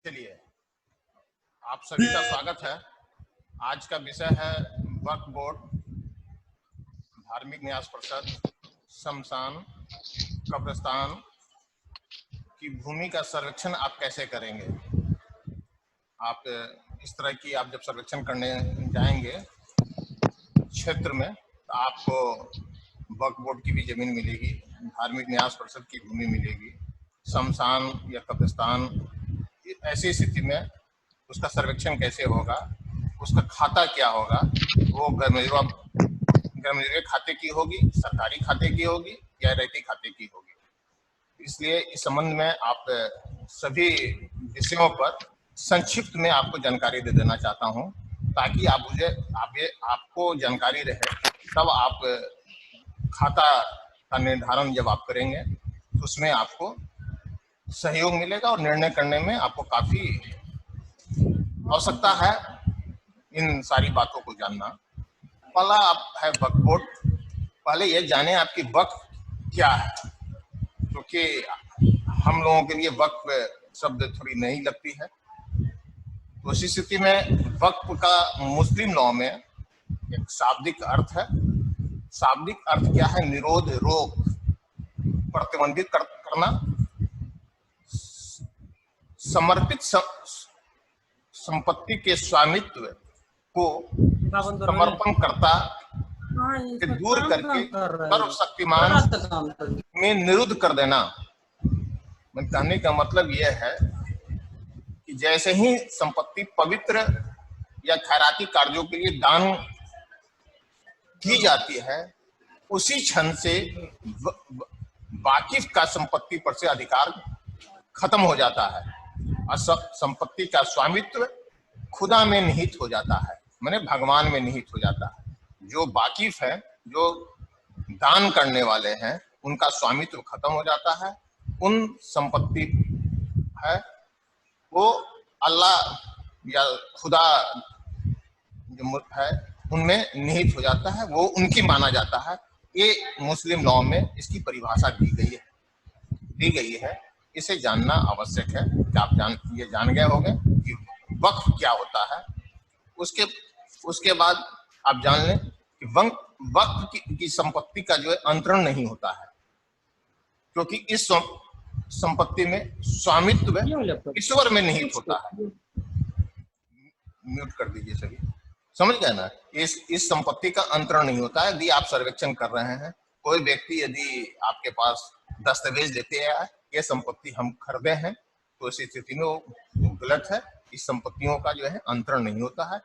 चलिए, आप सभी का स्वागत है। आज का विषय है वक्फ बोर्ड, धार्मिक न्यास परिषद, शमशान, कब्रिस्तान की भूमि का सर्वेक्षण आप कैसे करेंगे। आप इस तरह की आप जब सर्वेक्षण करने जाएंगे क्षेत्र में तो आपको वक्फ बोर्ड की भी जमीन मिलेगी, धार्मिक न्यास परिषद की भूमि मिलेगी, शमशान या कब्रिस्तान। ऐसी स्थिति में उसका सर्वेक्षण कैसे होगा, उसका खाता क्या होगा, वो गैर खाते की होगी, सरकारी खाते की होगी या रैयती खाते की होगी। इसलिए इस संबंध में आप सभी विषयों पर संक्षिप्त में आपको जानकारी दे देना चाहता हूं, ताकि आपको जानकारी रहे, तब आप खाता का निर्धारण जब आप करेंगे तो उसमें आपको सहयोग मिलेगा और निर्णय करने में आपको काफी आवश्यकता है इन सारी बातों को जानना। पहला आप है वक्फ बोर्ड। पहले ये जाने आपकी वक्फ क्या है, क्योंकि हम लोगों के लिए वक्फ शब्द थोड़ी नई लगती है। तो इसी स्थिति में वक्फ का मुस्लिम लॉ में एक शाब्दिक अर्थ है। शाब्दिक अर्थ क्या है? निरोध, रोक, प्रतिबंधित करना, समर्पित संपत्ति के स्वामित्व को समर्पणकर्ता से दूर करके सर्वशक्तिमान में निरुद्ध कर देना। कहने का मतलब यह है कि जैसे ही संपत्ति पवित्र या खैराती कार्यों के लिए दान की जाती है, उसी क्षण से वाकिफ का संपत्ति पर से अधिकार खत्म हो जाता है और संपत्ति का स्वामित्व खुदा में निहित हो जाता है, माने भगवान में निहित हो जाता है। जो वाकिफ है, जो दान करने वाले हैं, उनका स्वामित्व खत्म हो जाता है। उन संपत्ति है वो अल्लाह या खुदा जो है उनमें निहित हो जाता है, वो उनकी माना जाता है। ये मुस्लिम लॉ में इसकी परिभाषा दी गई है। इसे जानना आवश्यक है कि आप ये जान गए होंगे कि वक्फ क्या होता है। उसके बाद आप जान लें कि वक्फ की संपत्ति का जो है अंतरण नहीं होता है, क्योंकि इस संपत्ति में स्वामित्व ईश्वर में निहित होता है। म्यूट कर दीजिए सभी, समझ गए ना। इस संपत्ति का अंतरण नहीं होता है। यदि आप सर्वेक्षण कर रहे हैं, कोई व्यक्ति यदि आपके पास दस्तावेज देते हैं ये संपत्ति हम खरीदे हैं, तो इस स्थिति में वो गलत है। इस संपत्तियों का जो है अंतरण नहीं होता है,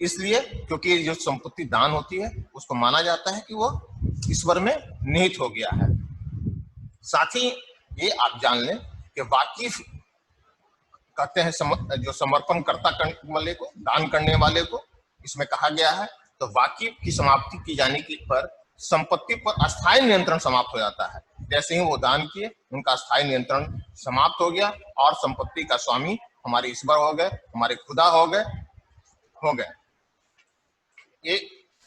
इसलिए क्योंकि जो संपत्ति दान होती है उसको माना जाता है कि वो ईश्वर में निहित हो गया है। साथ ही ये आप जान लें कि वाकिफ कहते हैं जो समर्पण करता वाले को, दान करने वाले को, इसमें कहा गया है। तो वाकिफ की समाप्ति की जाने की पर संपत्ति पर अस्थायी नियंत्रण समाप्त हो जाता है। जैसे ही वो दान किए, उनका अस्थायी नियंत्रण समाप्त हो गया और संपत्ति का स्वामी हमारे ईश्वर हो गए, हमारे खुदा हो गए। ये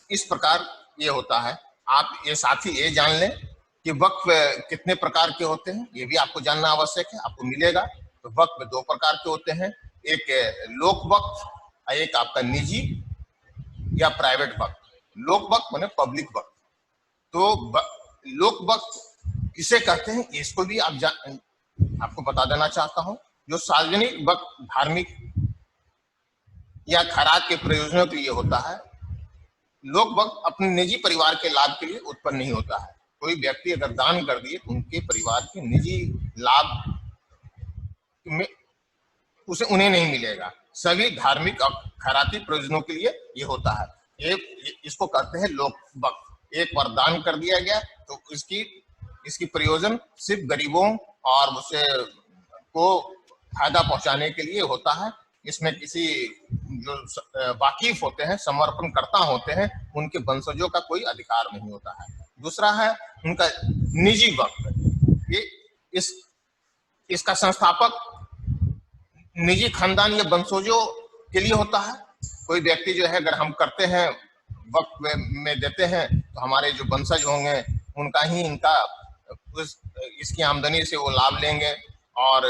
इस प्रकार ये होता है। आप ये साथ ही ये जान लें कि वक्फ कितने प्रकार के होते हैं, ये भी आपको जानना आवश्यक है। आपको मिलेगा तो वक्फ 2 प्रकार के होते हैं, एक लोक वक्फ और एक आपका निजी या प्राइवेट वक्फ। लोक वक्फ माने पब्लिक वक्फ। तो लोक वक्फ किसे कहते हैं, इसको भी आपको बता देना चाहता हूं। जो सार्वजनिक वक्फ धार्मिक या खैरात के प्रयोजनों के लिए होता है। लोक वक्फ अपने निजी परिवार के लाभ के लिए उत्पन्न नहीं होता है। कोई व्यक्ति अगर दान कर दिए तो उनके परिवार के निजी लाभ में उन्हें नहीं मिलेगा। सभी धार्मिक और खैराती प्रयोजनों के लिए ये होता है। इसको कहते हैं लोक वक्फ। एक बार दान कर दिया गया तो इसकी प्रयोजन सिर्फ गरीबों और उसे को फायदा पहुंचाने के लिए होता है। इसमें किसी जो वाकिफ होते हैं, समर्पणकर्ता होते हैं, उनके वंशजों का कोई अधिकार नहीं होता है। दूसरा है उनका निजी वक्फ। ये इसका संस्थापक निजी खानदान या वंशजों के लिए होता है। कोई व्यक्ति जो है, अगर हम करते हैं वक्फ में देते हैं तो हमारे जो वंशज होंगे उनका ही इसकी आमदनी से वो लाभ लेंगे और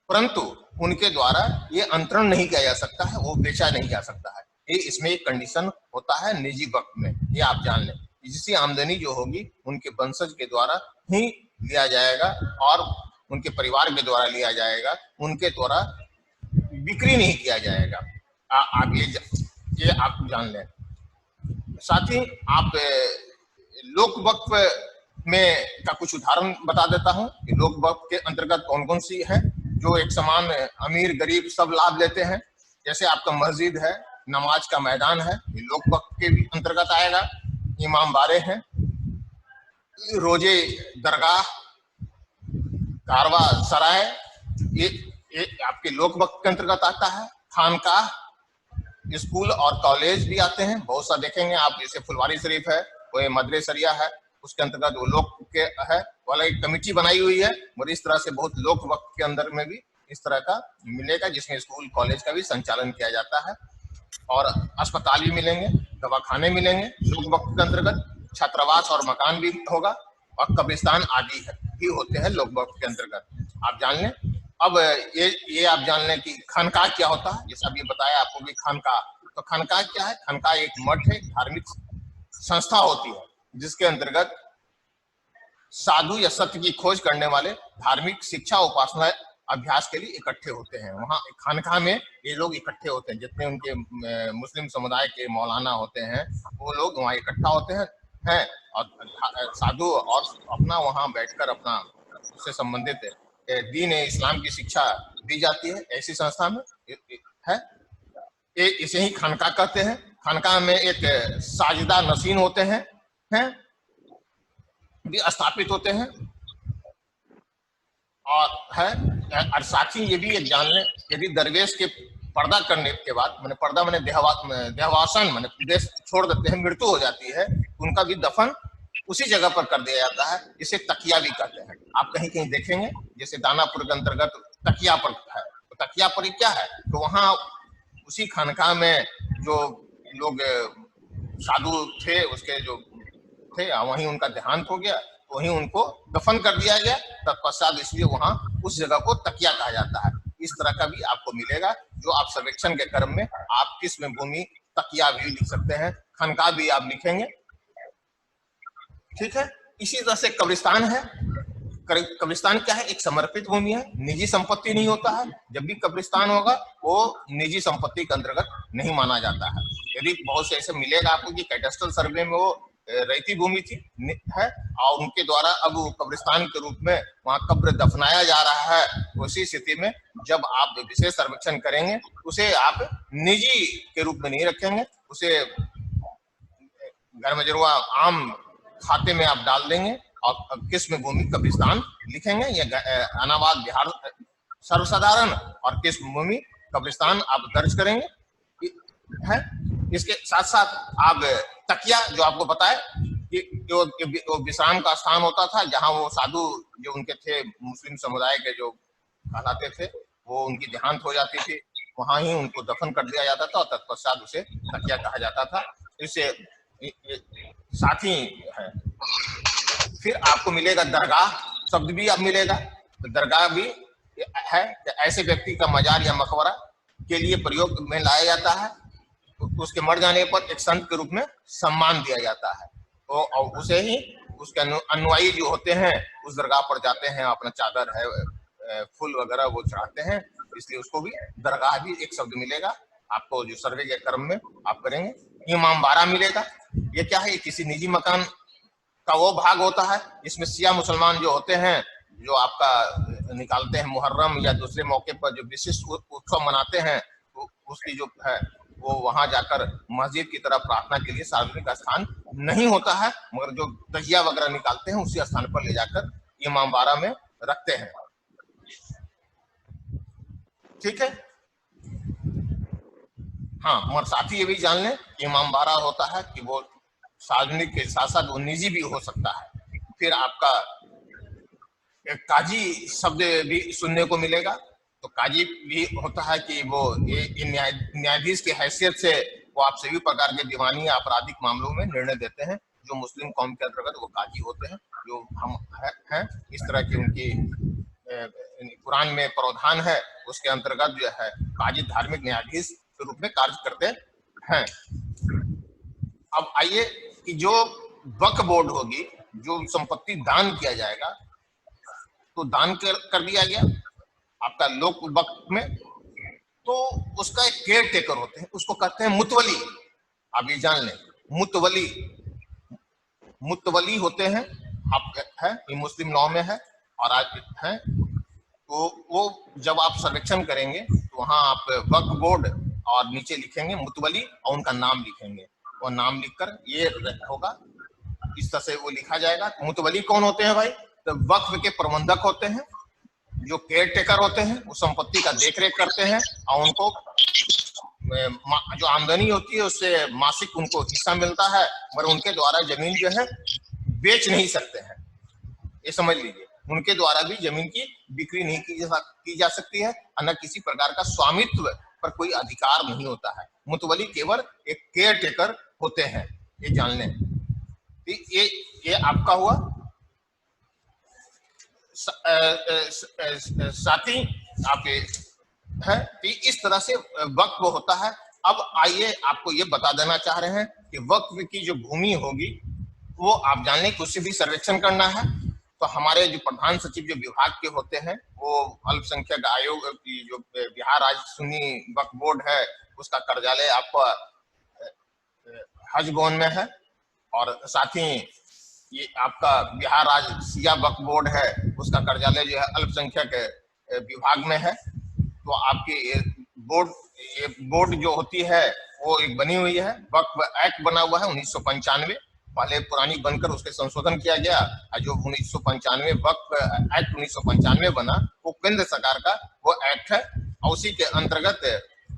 परंतु उनके द्वारा ये अंतरण नहीं किया जा सकता है, वो बेचा नहीं जा सकता है। ये इसमें एक कंडीशन होता है निजी वक्त में, ये आप जान लें। जिसकी आमदनी जो होगी उनके वंशज के द्वारा ही लिया जाएगा और उनके परिवार के द्वारा लिया जाएगा, उनके द्वारा बिक्री नहीं किया जाएगा। आप ये आप जान लें। साथ ही आप लोक वक्फ में का कुछ उदाहरण बता देता हूं कि लोक वक्फ के अंतर्गत कौन कौन सी है जो एक समान अमीर गरीब सब लाभ लेते हैं। जैसे आपका मस्जिद है, नमाज का मैदान है, ये लोक वक्फ के भी अंतर्गत आएगा। इमाम बारे हैं, रोजे दरगाह, कारवा सराय, ये आपके लोक वक्फ के अंतर्गत आता है। खानकाह, स्कूल और कॉलेज भी आते हैं, बहुत सा देखेंगे आप, जैसे फुलवारी शरीफ है, कोई मदरसरिया है, उसके अंतर्गत वो लोक के है वाला एक कमेटी बनाई हुई है। और इस तरह से बहुत लोक वक्फ के अंदर में भी इस तरह का मिलेगा, जिसमें स्कूल कॉलेज का भी संचालन किया जाता है। और अस्पताल भी मिलेंगे, दवाखाने मिलेंगे लोक वक्फ के अंतर्गत, छात्रावास और मकान भी होगा, और कब्रिस्तान आदि है भी होते हैं लोक वक्फ के अंतर्गत, आप जान लें। अब ये आप जान लें कि खानकाह क्या होता है। जैसा अभी बताया आपको कि खानकाह, तो खानकाह क्या है? खानकाह एक मठ है, धार्मिक संस्था होती है जिसके अंतर्गत साधु या सत्य की खोज करने वाले धार्मिक शिक्षा उपासना अभ्यास के लिए इकट्ठे होते हैं। वहाँ खानकाह में ये लोग इकट्ठे होते हैं, जितने उनके मुस्लिम समुदाय के मौलाना होते हैं वो लोग वहाँ इकट्ठा होते हैं और साधु और अपना वहाँ बैठकर अपना उससे संबंधित दीन इस्लाम की शिक्षा दी जाती है। ऐसी संस्था में है, इसे ही खानकाह कहते हैं। खानकाह में एक साजिदा नसीन होते हैं भी स्थापित होते हैं, और साथ ही ये भी एक जान लें, यदि दरवेश के पर्दा करने के बाद, मैंने पर्दा मैंने देहवासन मैंने देश छोड़ देते हैं, मृत्यु हो जाती है, उनका भी दफन उसी जगह पर कर दिया जाता है, जिसे तकिया भी कहते हैं। आप कहीं कहीं देखेंगे, जैसे दानापुर के अंतर्गत तकिया पर है, तो तकिया पर क्या है, तो वहाँ उसी खानकाह में जो लोग साधु थे उसके जो थे, वहीं उनका देहांत हो गया, वहीं उनको दफन कर दिया गया तत्पश्चात, इसलिए वहां उस जगह को तकिया कहा जाता है। इस तरह का भी आपको मिलेगा, जो आप सर्वेक्षण के क्रम में आप किस्म भूमि तकिया भी लिख सकते हैं, खानकाह भी आप लिखेंगे, ठीक है। इसी तरह से कब्रिस्तान है। कब्रिस्तान क्या है? एक समर्पित भूमि है, निजी संपत्ति नहीं होता है। जब भी कब्रिस्तान होगा वो निजी संपत्ति के अंतर्गत नहीं माना जाता है। यदि बहुत से ऐसे मिलेगा आपको कि कैडेस्ट्रल सर्वे में वो रैयती भूमि थी है और उनके द्वारा अब कब्रिस्तान के रूप में वहां कब्र दफनाया जा रहा है, उसी स्थिति में जब आप विशेष सर्वेक्षण करेंगे उसे आप निजी के रूप में नहीं रखेंगे, उसे घर में जरूर आम खाते में आप डाल देंगे और किस्म भूमि कब्रिस्तान लिखेंगे। ये अनाबाद बिहार सर्वसाधारण और किस्म भूमि कब्रिस्तान आप दर्ज करेंगे है। इसके साथ साथ आप तकिया, जो आपको बताए कि जो विश्राम का स्थान होता था, जहां वो साधु जो उनके थे मुस्लिम समुदाय के जो कहलाते थे, वो उनकी देहांत हो जाती थी, वहां ही उनको दफन कर दिया जाता था और तत्पश्चात उसे तकिया कहा जाता था। इसे साथ ही है। फिर आपको मिलेगा दरगाह शब्द भी अब मिलेगा, तो दरगाह भी है ऐसे व्यक्ति का मजार या मकबरा के लिए प्रयोग में लाया जाता है, तो उसके मर जाने पर एक संत के रूप में सम्मान दिया जाता है, तो और उसे ही उसके अनुयायी जो होते हैं उस दरगाह पर जाते हैं, अपना चादर है फूल वगैरह वो चढ़ाते हैं, इसलिए उसको भी दरगाह भी एक शब्द मिलेगा आपको, जो सर्वे के क्रम में आप करेंगे। इमामबाड़ा मिलेगा। ये क्या है? किसी निजी मकान का वो भाग होता है जिसमें शिया मुसलमान जो होते हैं, जो आपका निकालते हैं मुहर्रम या दूसरे मौके पर जो विशिष्ट उत्सव मनाते हैं, तो उसकी जो है वो वहां जाकर मस्जिद की तरफ प्रार्थना के लिए सार्वजनिक स्थान नहीं होता है, मगर जो दहिया वगैरह निकालते हैं उसी स्थान पर ले जाकर इमामबाड़ा में रखते हैं, ठीक है। हाँ, मगर साथ ही ये भी जान लें इमामबाड़ा होता है कि वो सार्वजनिक के साथ साथ वो निजी भी हो सकता है। फिर आपका काजी शब्द भी सुनने को मिलेगा, तो काजी भी होता है कि वो ये न्यायाधीश की हैसियत से वो आप सभी प्रकार के दीवानी या आपराधिक मामलों में निर्णय देते हैं। जो मुस्लिम कौम के अंतर्गत वो काजी होते हैं, जो हम हैं, इस तरह की उनकी कुरान में प्रावधान है उसके अंतर्गत जो है काजी धार्मिक न्यायाधीश के रूप में कार्य करते हैं। अब आइए कि जो वक्फ बोर्ड होगी, जो संपत्ति दान किया जाएगा, तो दान कर दिया गया आपका लोक वक्फ में, तो उसका एक केयर टेकर होते हैं, उसको कहते हैं मुतवली। आप ये जान लें, मुतवली मुतवली होते हैं। आप है ये मुस्लिम लॉ में है और आज है, तो वो जब आप सर्वेक्षण करेंगे तो वहां आप वक्फ बोर्ड और नीचे लिखेंगे मुतवली और उनका नाम लिखेंगे, और नाम लिखकर ये होगा, इस तरह से वो लिखा जाएगा। मुतवली कौन होते हैं भाई? तो वक्फ के प्रबंधक होते हैं, जो केयर टेकर होते हैं, वो संपत्ति का देखरेख करते हैं और उनको जो आमदनी होती है उससे मासिक उनको हिस्सा मिलता है, मगर उनके द्वारा जमीन जो है बेच नहीं सकते हैं, ये समझ लीजिए। उनके द्वारा भी जमीन की बिक्री नहीं की जा सकती है, न किसी प्रकार का स्वामित्व पर कोई अधिकार नहीं होता है। मुतवली केवल एक केयर टेकर होते हैं, ये जान लें। ये आपका हुआ। साथी आप है, तो इस तरह से वक्फ होता है। अब आइए आपको ये बता देना चाह रहे हैं कि वक्फ की जो भूमि होगी वो आप जान लें कि उससे भी सर्वेक्षण करना है। तो हमारे जो प्रधान सचिव जो विभाग के होते हैं, वो अल्पसंख्यक आयोग की जो बिहार राज्य सुन्नी वक्फ बोर्ड है उसका कार्यालय आपका हज भवन में है, और साथ ही ये आपका बिहार राज्य सिया वक्फ बोर्ड है उसका कार्यालय जो है अल्पसंख्यक विभाग में है। तो आपकी ये बोर्ड जो होती है वो एक बनी हुई है, वक्फ एक्ट बना हुआ है 1995, पहले पुरानी बनकर उसके संशोधन किया गया। जो 1995 वक्फ एक्ट 1995 बना वो केंद्र सरकार का वो एक्ट है, और उसी के अंतर्गत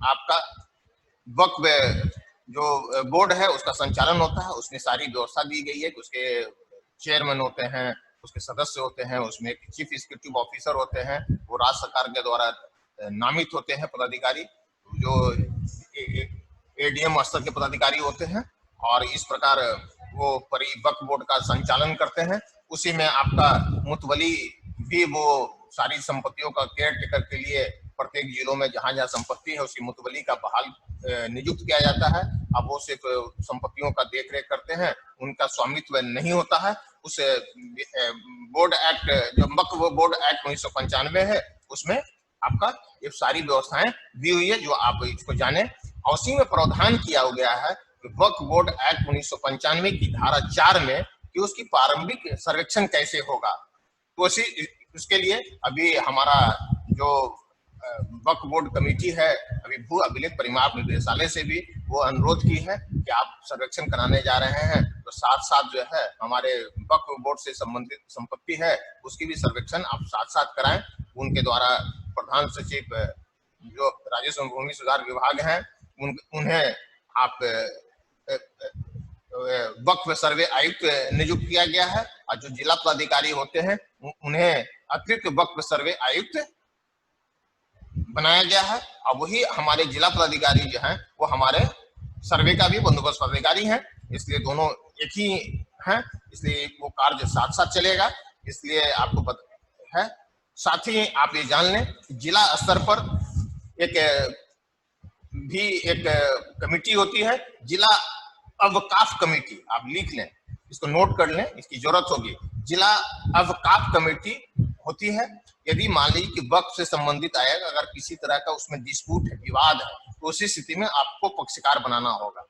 आपका वक्फ जो बोर्ड है उसका संचालन होता है। उसमें सारी व्यवस्था दी गई है कि उसके चेयरमैन होते हैं, उसके सदस्य होते हैं, उसमें चीफ एग्जीक्यूटिव ऑफिसर होते हैं, वो राज्य सरकार के द्वारा नामित होते हैं पदाधिकारी, जो एडीएम स्तर के पदाधिकारी होते हैं, और इस प्रकार वो वक्फ बोर्ड का संचालन करते हैं। उसी में आपका मुतवली भी वो सारी संपत्तियों का केयर टेकर के लिए प्रत्येक जिलों में जहां जहां संपत्ति है उसकी मुतवली का बहाल नियुक्त किया जाता है। अब वो सिर्फ संपत्तियों का देख रेख करते हैं, उनका स्वामित्व नहीं होता है। उस बोर्ड एक्ट जो वक्फ बोर्ड एक्ट 1995 है उसमें आपका ये सारी व्यवस्थाएं दी हुई है, जो आप इसको जाने। और उसी में प्रावधान किया गया है कि वक्फ बोर्ड एक्ट 1995 की धारा 4 में कि उसकी प्रारंभिक सर्वेक्षण कैसे होगा। तो उसके लिए अभी हमारा जो वक्फ बोर्ड कमेटी है, अभी भू अभिलेख परिमाप निदेशालय से भी वो अनुरोध की है कि आप सर्वेक्षण कराने जा रहे हैं तो साथ साथ जो है हमारे वक्फ बोर्ड से संबंधित संपत्ति है उसकी भी सर्वेक्षण आप साथ साथ कराएं। उनके द्वारा प्रधान सचिव जो राजस्व एवं भूमि सुधार विभाग हैं उन्हें आप वक्फ सर्वे आयुक्त नियुक्त किया गया है, और जो जिला पदाधिकारी होते हैं उन्हें अतिरिक्त वक्फ सर्वे आयुक्त बनाया गया है। और वही हमारे जिला पदाधिकारी जो हैं वो हमारे सर्वे का भी बंदोबस्त पदाधिकारी हैं, इसलिए दोनों एक ही हैं, इसलिए वो कार्य साथ साथ चलेगा। इसलिए आपको पता है। साथ ही आप ये जान लें जिला स्तर पर एक कमेटी होती है, जिला अवकाफ कमेटी। आप लिख लें, इसको नोट कर लें, इसकी जरूरत होगी। जिला अवकाफ कमेटी होती है। यदि मान लीजिए कि वक्फ से संबंधित आएगा, अगर किसी तरह का उसमें डिस्प्यूट है, विवाद है, तो उसी स्थिति में आपको पक्षकार बनाना होगा।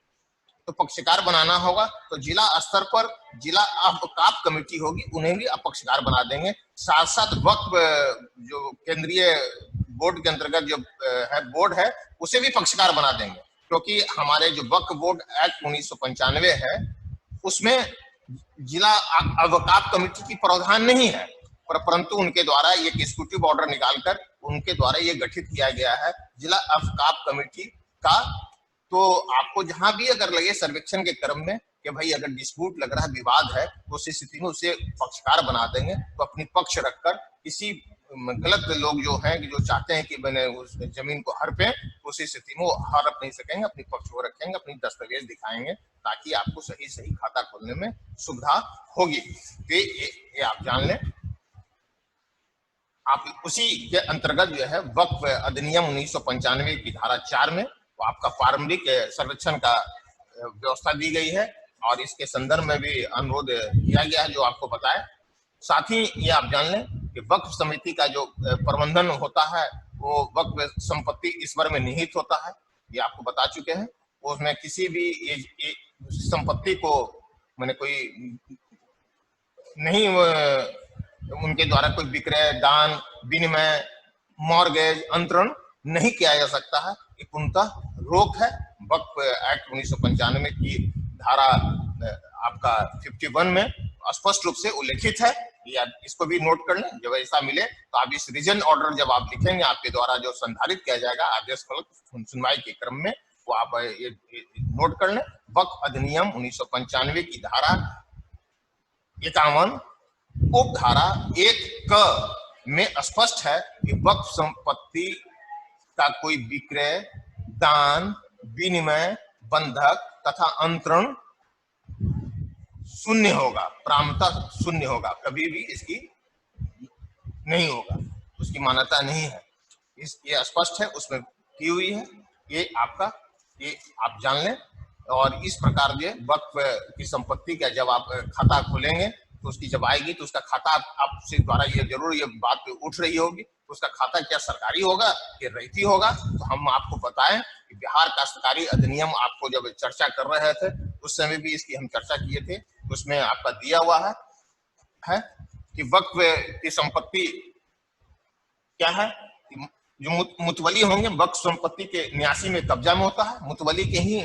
तो पक्षकार बनाना होगा तो जिला स्तर पर जिला अवकाफ कमेटी होगी, उन्हें भी आप पक्षकार बना देंगे। साथ साथ वक्फ जो केंद्रीय बोर्ड के अंतर्गत जो है बोर्ड है उसे भी पक्षकार बना देंगे, क्योंकि हमारे जो वक्फ बोर्ड एक्ट 1995 है उसमें जिला अवकाफ कमेटी की प्रावधान नहीं है, परंतु उनके द्वारा ये एग्जीक्यूटिव ऑर्डर निकालकर उनके द्वारा ये गठित किया गया है जिला अवकाफ कमेटी का। तो आपको जहां भी अगर लगे सर्वेक्षण के क्रम में कि भाई अगर डिस्प्यूट लग रहा है, विवाद है, तो उस स्थिति में उसे पक्षकार बना देंगे। तो अपनी पक्ष रखकर किसी गलत लोग जो हैं कि जो चाहते हैं कि मैंने उस जमीन को हड़पे, उसी स्थिति में वो हड़प नहीं सकेंगे, अपनी पक्ष को रखेंगे, अपनी दस्तावेज दिखाएंगे, ताकि आपको सही सही खाता खोलने में सुविधा होगी। तो ये आप जान लें। आप उसी के अंतर्गत जो है वक्फ अधिनियम 1995 की धारा 4 में वो आपका प्रारंभिक संरक्षण का व्यवस्था दी गई है और इसके संदर्भ में भी अनुरोध किया गया है जो आपको बताए। साथ ही ये आप जान लें कि वक्फ समिति का जो प्रबंधन होता है वो वक्फ संपत्ति ईश्वर में निहित होता है, ये आपको बता चुके हैं। उसमें किसी भी ये संपत्ति को मैंने कोई नहीं उनके द्वारा कोई विक्रय, दान, विनिमय, मॉर्गेज, अंतरण नहीं किया जा सकता है, ये पूर्णतः रोक है। वक्फ एक्ट 1995 की धारा आपका 51 में स्पष्ट रूप से उल्लेखित है, या इसको भी नोट कर लें। जब ऐसा मिले तो आप इस रीजन ऑर्डर जब आप लिखेंगे आपके द्वारा जो संधारित किया जाएगा आदेश फलक सुनवाई के क्रम में, वो आप ये नोट कर लें। वक्फ अधिनियम 1995 की धारा 51 उपधारा 1 क में स्पष्ट है कि वक्फ संपत्ति का कोई विक्रय, दान, विनिमय, बंधक तथा अंतरण शून्य होगा, प्रारंभतः शून्य होगा, कभी भी इसकी नहीं होगा, उसकी मान्यता नहीं है। ये स्पष्ट है, उसमें की हुई है, ये आपका, ये आप जान लें। और इस प्रकार के वक्फ की संपत्ति का जब आप खाता खोलेंगे तो उसकी जब आएगी तो उसका खाता आपसे द्वारा ये जरूर ये बात उठ रही होगी, तो उसका खाता क्या सरकारी होगा कि रैयती होगा। तो हम आपको बताएं कि बिहार काश्तकारी अधिनियम आपको जब चर्चा कर रहे थे उस समय भी इसकी हम चर्चा किए थे, उसमें आपका दिया हुआ है कि वक्फ की संपत्ति क्या है। जो मुतवली होंगे वक्फ संपत्ति के न्यासी में कब्जा में होता है, मुतवली के ही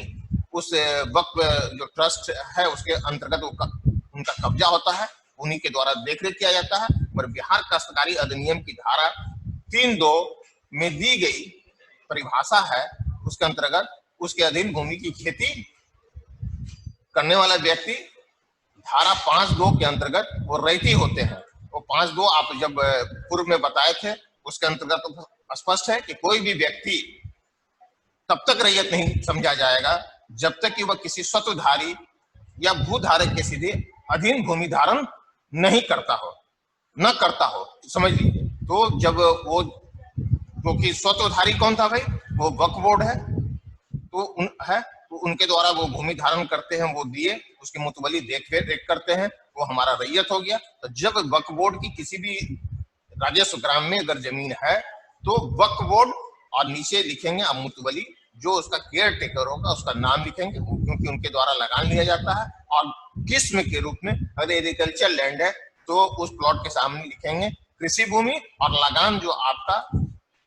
उस वक्फ जो ट्रस्ट है उसके अंतर्गत उनका कब्जा होता है, उन्हीं के द्वारा देखरेख किया जाता है। पर बिहार काश्तकारी अधिनियम की धारा 3(2) में दी गई परिभाषा है, उसके अंतर्गत उसके अधीन भूमि की खेती करने वाला व्यक्ति धारा 5(2) के अंतर्गत वो रैयती होते हैं। वो 5(2) आप जब पूर्व में बताए थे उसके अंतर्गत स्पष्ट है कि कोई भी व्यक्ति तब तक रैयत नहीं समझा जाएगा जब तक कि वह किसी स्वत्वधारी या भूधारक के सीधे अधीन भूमि धारण नहीं करता हो, समझ लीजिए। तो जब वो, क्योंकि स्वत्वधारी कौन था भाई, वो वक्फ बोर्ड है, तो उनके द्वारा वो भूमि धारण करते हैं, वो दिए, उसकी मुतवली देख रेख करते हैं, वो हमारा रैयत हो गया। तो जब वक्फ बोर्ड की किसी भी राजस्व ग्राम में अगर जमीन है तो वक्फ बोर्ड और नीचे लिखेंगे आप मुतवली, जो उसका केयर टेकर होगा उसका नाम लिखेंगे, क्योंकि उनके द्वारा लगान लिया जाता है। और किस्म के रूप में अगर एग्रीकल्चर लैंड है तो उस प्लॉट के सामने लिखेंगे कृषि भूमि, और लगान जो आपका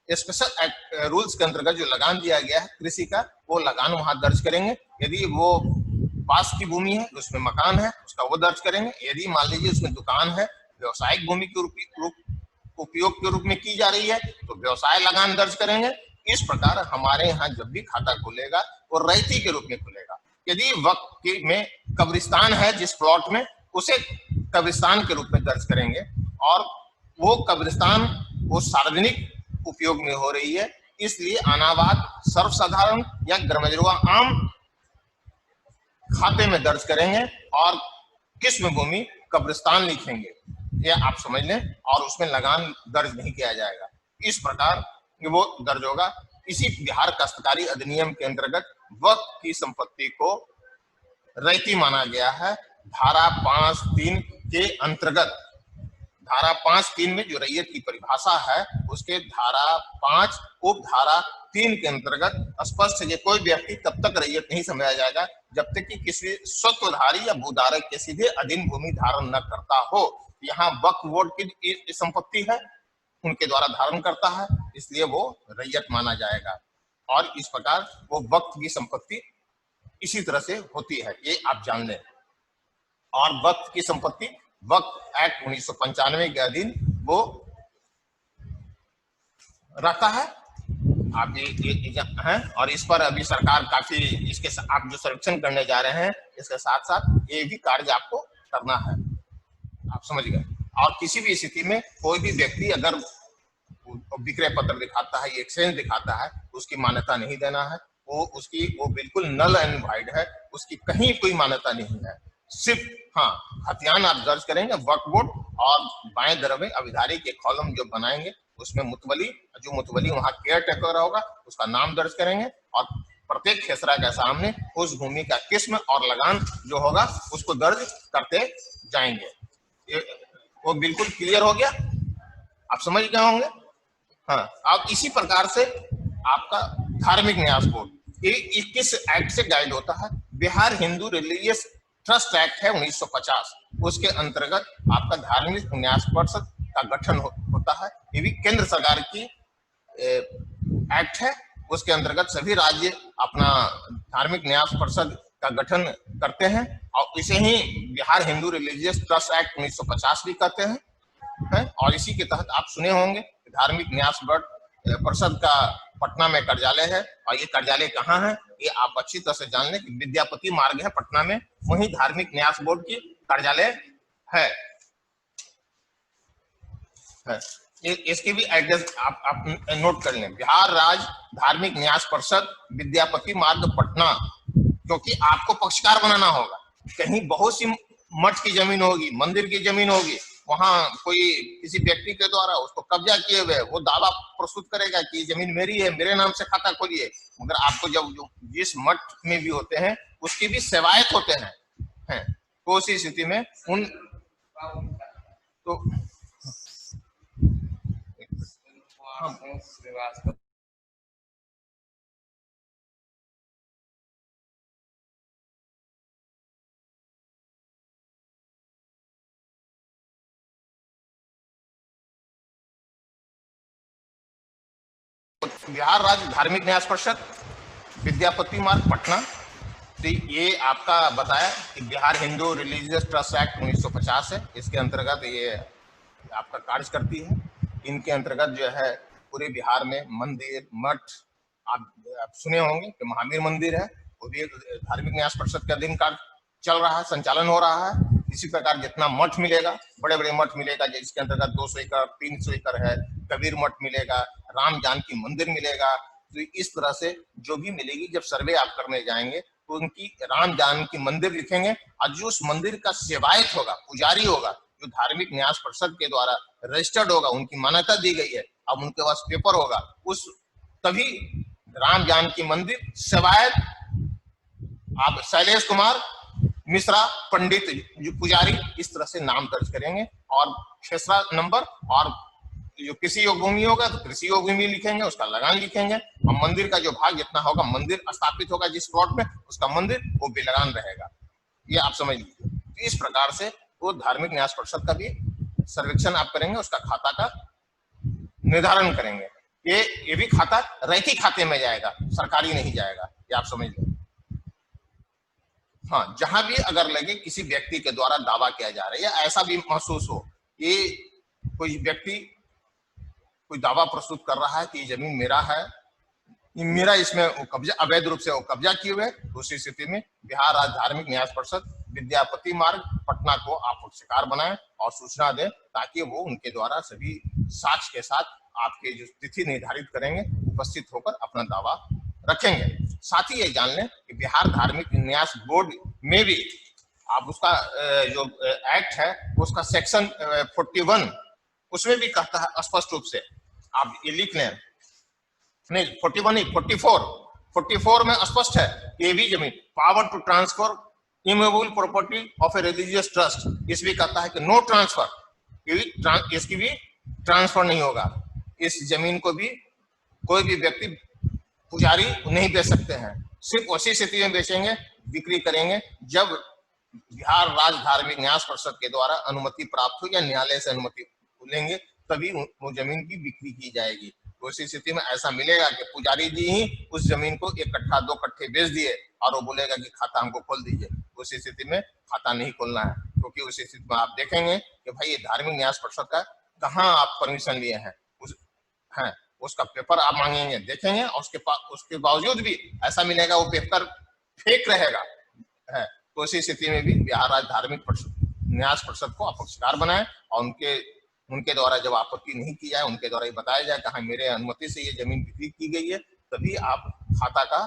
स्पेशल रूल्स के अंतर्गत जो लगान दिया गया है कृषि का, वो लगान वहां दर्ज करेंगे। यदि वो पास की भूमि है उसमें मकान है उसका वो दर्ज करेंगे। यदि मान लीजिए उसमें दुकान है, व्यवसायिक भूमि के उपयोग के रूप में की जा रही है, तो व्यवसाय लगान दर्ज करेंगे। इस प्रकार हमारे यहाँ जब भी खाता खुलेगा वो रैयती के रूप में खुलेगा। यदि वक्त में कब्रिस्तान है जिस प्लॉट में, उसे कब्रिस्तान के रूप में दर्ज करेंगे, और वो कब्रिस्तान वो सार्वजनिक उपयोग में हो रही है, इसलिए अनावाद सर्वसाधारण या ग्रामजुआ आम खाते में दर्ज करेंगे और किस्म भूमि कब्रिस्तान लिखेंगे, ये आप समझ लें, और उसमें लगान दर्ज नहीं किया जाएगा। इस प्रकार वो दर्ज होगा। इसी बिहार काश्तकारी अधिनियम के अंतर्गत वक्फ की संपत्ति को रैयती माना गया है। धारा 5(3) के अंतर्गत, धारा 5(3) में जो रैयत की परिभाषा है उसके धारा 5 उप धारा 3 के अंतर्गत स्पष्ट है कि कोई व्यक्ति तब तक रैयत नहीं समझा जाएगा जब तक कि किसी स्वत्वधारी या भूधारक के सीधे अधीन भूमि धारण न करता हो। यहाँ वक्फ बोर्ड की संपत्ति है, उनके द्वारा धारण करता है, इसलिए वो रैयत माना जाएगा। और इस प्रकार वो वक्फ की संपत्ति इसी तरह से होती है, ये आप जान लें। और वक्फ की संपत्ति वक्फ एक्ट 1995 के अधीन वो रहता है। आप ये हैं, और इस पर अभी सरकार काफी इसके आप जो सर्वेक्षण करने जा रहे हैं इसके साथ साथ ये भी कार्य आपको करना है, आप समझ गए। और किसी भी स्थिति में कोई भी व्यक्ति अगर विक्रय पत्र दिखाता है, एक्सचेंज दिखाता है, उसकी मान्यता नहीं देना है, वो बिल्कुल नल एंड वाइड है, उसकी कहीं कोई मान्यता नहीं है। सिर्फ हाँ खतियान आप दर्ज करेंगे वक्फ बोर्ड, और बाएं दरवे अविधारी के कॉलम जो बनाएंगे उसमें मुतवली, जो मुतवली वहां केयर टेकर होगा उसका नाम दर्ज करेंगे, और प्रत्येक खेसरा के सामने उस भूमि का किस्म और लगान जो होगा उसको दर्ज करते जाएंगे। वो बिल्कुल क्लियर हो गया, आप समझ गए होंगे। हाँ, अब इसी प्रकार से आपका धार्मिक न्यास बोर्ड ये 21 एक्ट से गाइड होता है। Bihar Hindu religious trust act है 1950, उसके अंतर्गत आपका धार्मिक न्यास परिषद का गठन होता है। ये भी केंद्र सरकार की एक्ट है, उसके अंतर्गत सभी राज्य अपना धार्मिक न्यास परिषद का गठन करते हैं, और इसे ही Bihar Hindu religious trust act 1950 भी कहते हैं। और इसी के तहत आप सुने होंगे धार्मिक न्यास परिषद का पटना में कार्यालय है, और ये कार्यालय कहाँ है ये आप अच्छी तरह से जान लें कि विद्यापति मार्ग है पटना में, वही धार्मिक न्यास बोर्ड की कार्यालय है। इसकी भी एड्रेस आप नोट कर लें, बिहार राज्य धार्मिक न्यास परिषद विद्यापति मार्ग पटना, क्योंकि आपको पक्षकार बनाना होगा। कहीं बहुत सी मठ की जमीन होगी, मंदिर की जमीन होगी, वहां कोई किसी व्यक्ति के द्वारा उसको कब्जा किए हुए वो दावा प्रस्तुत करेगा कि जमीन मेरी है, मेरे नाम से खाता खोलिए, मगर आपको जब जो जिस मठ में भी होते हैं उसकी भी सेवायत होते हैं। तो उसी स्थिति में उन तो बिहार राज्य धार्मिक न्यास परिषद विद्यापति मार्ग पटना, तो ये आपका बताया कि Bihar Hindu religious trust act 1950 है, इसके अंतर्गत ये आपका कार्य करती है। इनके अंतर्गत जो है पूरे बिहार में मंदिर मठ आप सुने होंगे कि महावीर मंदिर है, वो भी धार्मिक न्यास परिषद के अधीन कार्य चल रहा है, संचालन हो रहा है। इसी प्रकार जितना मठ मिलेगा, बड़े बड़े मठ मिलेगा जिसके अंतर्गत 200 एकड़ 300 एकड़ है, कबीर मठ मिलेगा, राम जानकी मंदिर मिलेगा, तो इस तरह से जो भी मिलेगी जब सर्वे आप करने जाएंगे तो उनकी राम जानकी मंदिर लिखेंगे, और जो उस मंदिर का सेवायत होगा, पुजारी होगा, जो धार्मिक न्यास परिषद के द्वारा रजिस्टर्ड होगा, उनकी मान्यता दी गई है, अब उनके पास पेपर होगा, उस तभी राम जानकी मंदिर सेवायत आप शैलेश कुमार मिश्रा पंडित पुजारी इस तरह से नाम दर्ज करेंगे, और खेसरा नंबर, और जो कृषि योग भूमि होगा तो कृषि योग भूमि लिखेंगे, उसका लगान लिखेंगे, और मंदिर का जो भाग जितना होगा, मंदिर स्थापित होगा जिस प्लॉट में उसका मंदिर वो भी लगान रहेगा। ये आप समझ लीजिए। इस प्रकार से वो धार्मिक न्यास परिषद का भी सर्वेक्षण आप करेंगे, उसका खाता का निर्धारण करेंगे। ये भी खाता रैखिक खाते में जाएगा, सरकारी नहीं जाएगा, ये आप समझ लीजिए। हाँ, जहां भी अगर लगे किसी व्यक्ति के द्वारा दावा किया जा रहा है या ऐसा भी महसूस हो ये कोई व्यक्ति कोई दावा प्रस्तुत कर रहा है कि ये जमीन मेरा है, मेरा इसमें कब्जा अवैध रूप से वो कब्जा किए हुए, उसी स्थिति में बिहार राज्य धार्मिक न्यास परिषद विद्यापति मार्ग पटना को आप पक्षकार बनाएं और सूचना दें, ताकि वो उनके द्वारा सभी साक्ष्य के साथ आपके जो तिथि निर्धारित करेंगे उपस्थित होकर अपना दावा रखेंगे। साथ ही ये जान लें कि बिहार धार्मिक न्यास बोर्ड में भी आप उसका जो एक्ट है उसका सेक्शन 41 उसमें भी कहता है स्पष्ट रूप से, आप ये लिख लें, नहीं 41 नहीं 44 में स्पष्ट है, ये भी जमीन power to transfer immovable property of a religious trust, इस भी कहता है कि नो ट्रांसफर, इसकी भी ट्रांसफर नहीं होगा, इस जमीन को भी कोई भी व्यक्ति पुजारी नहीं बेच सकते हैं, सिर्फ उसी स्थिति में बेचेंगे बिक्री करेंगे जब बिहार राज्य धार्मिक न्यास परिषद के द्वारा अनुमति प्राप्त हो या न्यायालय से अनुमति लेंगे तभी वो जमीन की बिक्री की जाएगी। तो इसी स्थिति में ऐसा मिलेगा कि पुजारी जी ही उस जमीन को 1 कट्ठा 2 कट्ठे बेच दिए और वो बोलेगा कि खाता हमको खोल दीजिए, उसी स्थिति में खाता नहीं खोलना है, क्योंकि उसी स्थिति में आप देखेंगे कि भाई ये धार्मिक न्यास परिषद का कहाँ आप परमिशन लिए हैं, उसका पेपर आप मांगेंगे देखेंगे, और उसके बावजूद भी ऐसा मिलेगा वो पेपर फेक रहेगा है। तो इसी स्थिति में भी बिहार राज्य धार्मिक न्यास परिषद को अपक्षकार बनाए और उनके द्वारा जब आपत्ति नहीं की जाए, उनके द्वारा ये बताया जाए कि हाँ मेरे अनुमति से ये जमीन बिक्री की गई है, तभी आप खाता का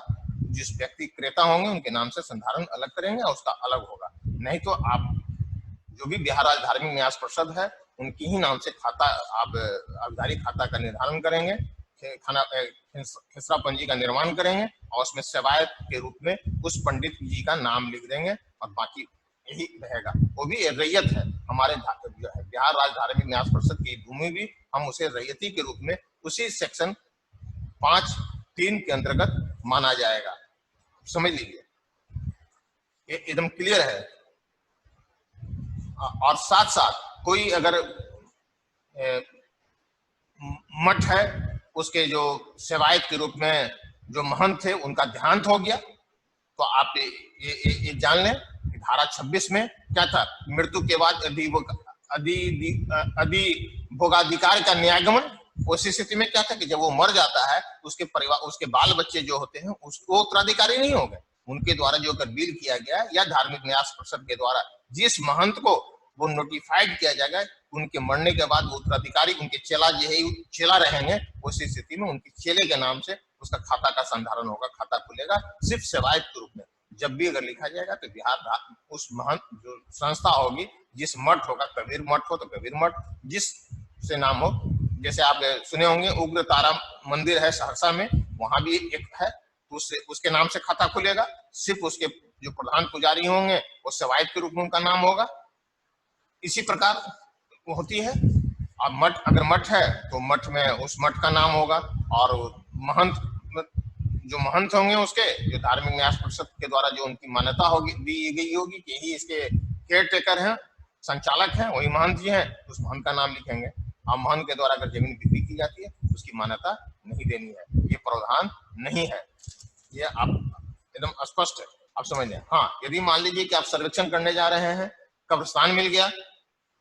जिस व्यक्ति क्रेता होंगे उनके नाम से संधारण अलग करेंगे और उसका अलग होगा। नहीं तो आप जो भी बिहार राज्य धार्मिक न्यास परिषद है उनकी ही नाम से खाता आप अविधारी खाता का निर्धारण करेंगे, खाना खसरा पंजी का निर्माण करेंगे और उसमें सेवायत के रूप में उस पंडित जी का नाम लिख देंगे और बाकी यही रहेगा। वो भी रैयत है, हमारे जो है बिहार राज्य धार्मिक न्यास परिषद की भूमि भी हम उसे रैयती के रूप में उसी सेक्शन 5(3) के अंतर्गत माना जाएगा। समझ लीजिए, ये एकदम क्लियर है। और साथ साथ कोई अगर मठ है, उसके जो सेवायत के रूप में जो महंत थे उनका देहांत हो गया, तो आप ये जान लें कि धारा 26 में क्या था, मृत्यु के बाद अधिभोगाधिकार का न्यायगमन। उस स्थिति में क्या था कि जब वो मर जाता है उसके परिवार, उसके बाल बच्चे जो होते हैं उसको उत्तराधिकारी नहीं हो गए, उनके द्वारा जो अगर विल किया गया या धार्मिक न्यास परिषद के द्वारा जिस महंत को वो नोटिफाइड किया जाएगा, उनके मरने के बाद वो उत्तराधिकारी उनके चेला जो है चेला रहेंगे, उस स्थिति में उनके चेले के नाम से उसका खाता का संधारण होगा, खाता खुलेगा सिर्फ सेवायत के रूप में। जब भी अगर लिखा जाएगा तो बिहार उस महंत जो संस्था होगी, जिस मठ होगा, कबीर मठ हो तो कबीर मठ, जिस से नाम हो, जैसे आप सुने होंगे उग्र तारा मंदिर है सहरसा में, वहां भी एक है, तो उसके नाम से खाता खुलेगा, सिर्फ उसके जो प्रधान पुजारी होंगे वो सेवायत के रूप में उनका नाम होगा। इसी प्रकार होती है। अब मठ अगर मठ है तो मठ में उस मठ का नाम होगा, और महंत जो महंत होंगे उसके जो धार्मिक न्यास परिषद के द्वारा जो उनकी मान्यता होगी दी गई होगी कि यही इसके केयर टेकर हैं, संचालक हैं, वही महंत जी हैं, उस महंत का नाम लिखेंगे। अब महंत के द्वारा अगर जमीन बिक्री की जाती है उसकी मान्यता नहीं देनी है, ये प्रावधान नहीं है, ये आप एकदम स्पष्ट है, आप समझ लें। हाँ, यदि मान लीजिए कि आप सर्वेक्षण करने जा रहे हैं, कब्रिस्तान मिल गया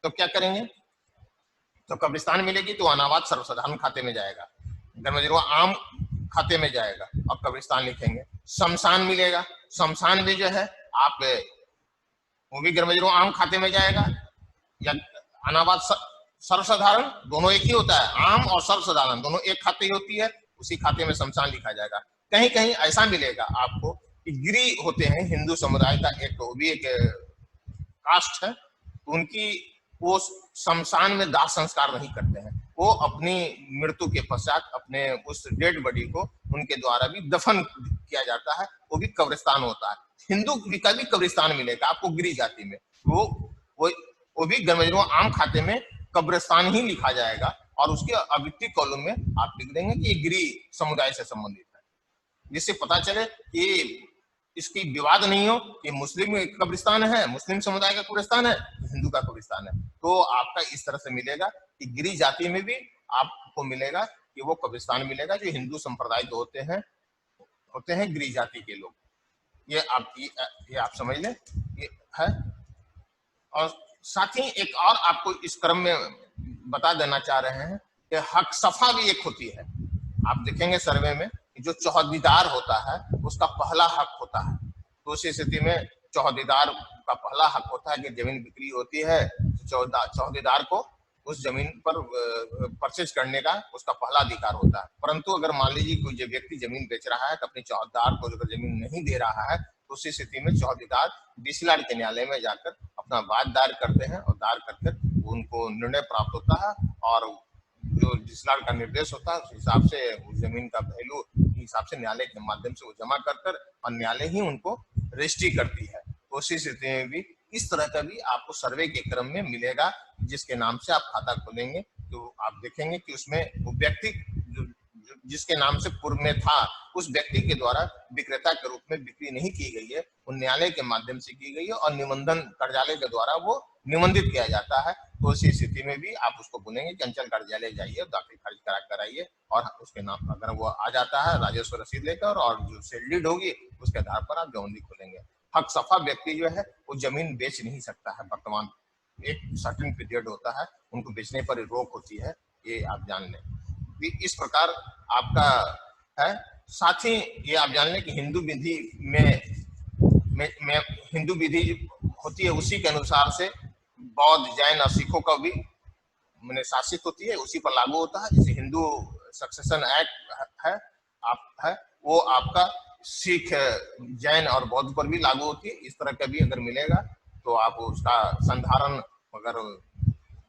तो क्या करेंगे, तो कब्रिस्तान मिलेगी तो अनावाद सर्वसाधारण खाते में जाएगा, गरमजरुआ आम खाते में जाएगा और कब्रिस्तान लिखेंगे। शमशान मिलेगा, शमशान भी जो है आप वो भी गरमजरुआ आम खाते में जाएगा या अनावाद सर्वसाधारण, दोनों एक ही होता है, आम और सर्वसाधारण दोनों एक खाते ही होती है, उसी खाते में शमशान लिखा जाएगा। कहीं कहीं ऐसा मिलेगा आपको कि गिरी होते हैं हिंदू समुदाय का, एक वो भी एक कास्ट है, उनकी वो शमशान में दाह संस्कार नहीं करते हैं, वो अपनी मृत्यु के पश्चात अपने उस डेड बॉडी को उनके द्वारा भी दफन किया जाता है, वो भी कब्रिस्तान होता है। हिंदू का भी कब्रिस्तान मिलेगा आपको गिरी जाति में, वो भी गरमजरुआ आम खाते में कब्रिस्तान ही लिखा जाएगा, और उसके अविक्ति कॉलम में आप लिख देंगे कि ये गिरी समुदाय से संबंधित है, जिससे पता चले कि इसकी विवाद नहीं हो कि मुस्लिम कब्रिस्तान है, मुस्लिम समुदाय का कब्रिस्तान है, हिंदू का कब्रिस्तान है। तो आपका इस तरह से मिलेगा कि गिरी जाति में भी आपको मिलेगा कि वो कब्रिस्तान मिलेगा जो हिंदू संप्रदाय के होते हैं गिरी जाति के लोग। ये आप समझ लें, ये है। और साथ ही एक और आपको इस क्रम में बता देना चाह रहे हैं कि हक सफा भी एक होती है। आप देखेंगे सर्वे में जो चौहदीदार होता है उसका पहला हक होता है, तो उस स्थिति में चौहदीदार का पहला हक होता है कि जमीन बिक्री होती है, चौहदीदार को उस जमीन पर परचेज करने का उसका पहला अधिकार होता है। परंतु अगर मान लीजिए कोई जो व्यक्ति जमीन बेच रहा है तो अपने चौहदीदार को अगर जमीन नहीं दे रहा है, तो उसी स्थिति में चौहदीदार बीसीलाड़ के न्यायालय में जाकर अपना वाद दायर करते हैं, और दायर करके उनको निर्णय प्राप्त होता है, और जो बीसीलाड़ का निर्देश होता है उस हिसाब से उस जमीन का वैल्यू के हिसाब से न्यायालय के माध्यम से वो जमा कर और न्यायालय ही उनको रजिस्ट्री करती है। तो उसी स्थिति में भी इस तरह का भी आपको सर्वे के क्रम में मिलेगा, जिसके नाम से आप खाता खोलेंगे तो आप देखेंगे कि उसमें वो व्यक्ति जिसके नाम से पूर्व में था उस व्यक्ति के द्वारा विक्रेता के रूप में बिक्री नहीं की गई है, वो न्यायालय के माध्यम से की गई है, और निबंधन कार्यालय के द्वारा वो निबंधित किया जाता है। तो उसी स्थिति में भी आप उसको बोलेंगे कि अंचल कार्यालय जाइए, दाखिल खारिज करा कराइए, और उसके नाम अगर वो आ जाता है राजस्व रसीद लेकर और जो सेल डीड होगी उसके आधार पर आप जौंदी खोलेंगे। हक सफा व्यक्ति जो है वो जमीन बेच नहीं सकता है, वर्तमान एक सर्टेन पीरियड होता है, उनको बेचने पर रोक होती है, ये आप जान लें। इस प्रकार आपका है। साथ ही ये आप जान लें कि हिंदू विधि में हिंदू विधि होती है, उसी के अनुसार से बौद्ध जैन और सिखों का भी मैंने शासित होती है, उसी पर लागू होता है। जैसे हिंदू सक्सेशन एक्ट है वो आपका सिख जैन और बौद्ध पर भी लागू होती है। इस तरह का भी अगर मिलेगा तो आप उसका संधारण, अगर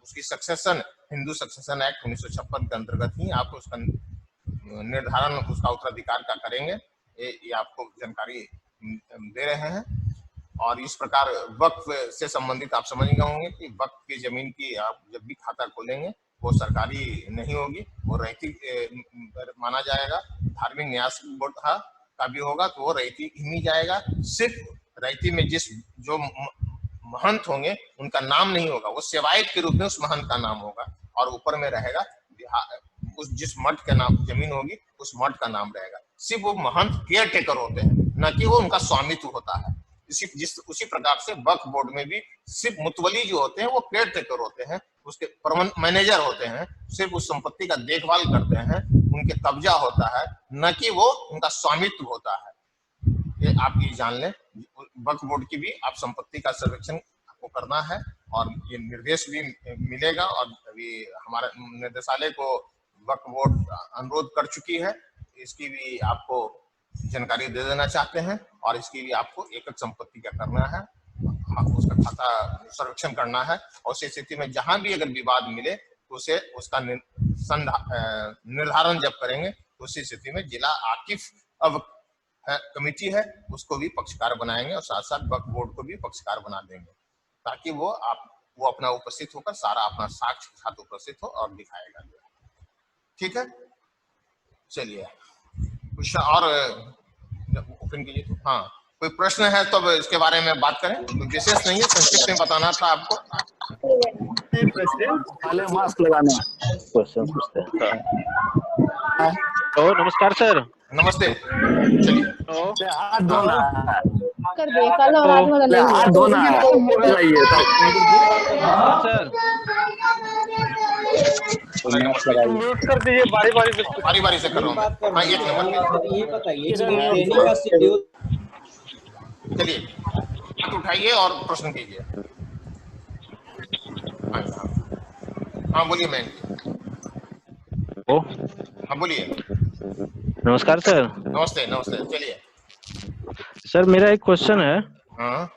उसकी सक्सेशन हिंदू सक्सेशन एक्ट 1956 के अंतर्गत ही आप उसका निर्धारण उसका उत्तराधिकार का करेंगे। ये आपको जानकारी दे रहे हैं। और इस प्रकार वक्फ से संबंधित आप समझ गए होंगे कि वक्फ की जमीन की आप जब भी खाता खोलेंगे वो सरकारी नहीं होगी, वो रैयती माना जाएगा। धार्मिक न्यास बोर्ड का भी होगा तो वो रैयती ही जाएगा। सिर्फ रैयती में जो महंत होंगे उनका नाम नहीं होगा, वो सेवायत के रूप में उस महंत का नाम होगा, और ऊपर में रहेगा उस जिस मठ का नाम जमीन होगी उस मठ का नाम रहेगा। सिर्फ वो महंत केयर टेकर होते हैं, न कि वो उनका स्वामित्व होता है। उसी प्रकार से वक्फ बोर्ड में भी सिर्फ मुतवली जो होते हैं वो केयर टेकर होते हैं, उसके परमानेंट मैनेजर होते हैं, सिर्फ उस संपत्ति का देखभाल करते हैं, उनके कब्जा होता है, न कि वो उनका स्वामित्व होता है। ये आप ये जान लें। वक्फ बोर्ड की भी आप संपत्ति का सर्वेक्षण आपको करना है, और ये निर्देश भी मिलेगा, और अभी हमारे निदेशालय को वक्फ बोर्ड अनुरोध कर चुकी है, इसकी भी आपको जानकारी दे देना चाहते हैं। और इसकी भी आपको एकक संपत्ति का करना है, उसका खाता सर्वेक्षण करना है, और उस स्थिति में जहां भी अगर विवाद मिले तो उसे उसका निर्धारण जब करेंगे तो उसी स्थिति में जिला आकिफ अब कमेटी है उसको भी पक्षकार बनाएंगे, और साथ साथ वक्फ बोर्ड को भी पक्षकार बना देंगे, ताकि वो अपना उपस्थित होकर सारा अपना साक्ष्य के साथ उपस्थित हो और दिखाएगा। ठीक है, चलिए कुछ और ओपन कीजिए। हाँ, कोई प्रश्न है तो इसके बारे में बात करें, कोई विशेष नहीं है, संक्षिप्त में बताना था आपको। पहले मास्क लगाना क्वेश्चन पूछते हैं। तो नमस्कार सर। नमस्ते, चलिए। हाथ धोना कर दे, कल और आज वाला नहीं, हाथ धोना लगाइए सर। म्यूट कर दीजिए, बारी बारी से कर रहा हूँ। हाँ, एक नंबर ये बताइए ट्रेनिंग का शेड्यूल। चलिए हाथ उठाइए और प्रश्न कीजिए। हाँ बोलिए मैम। हाँ बोलिए। नमस्कार सर। नमस्ते नमस्ते, चलिए। सर मेरा एक क्वेश्चन है। हाँ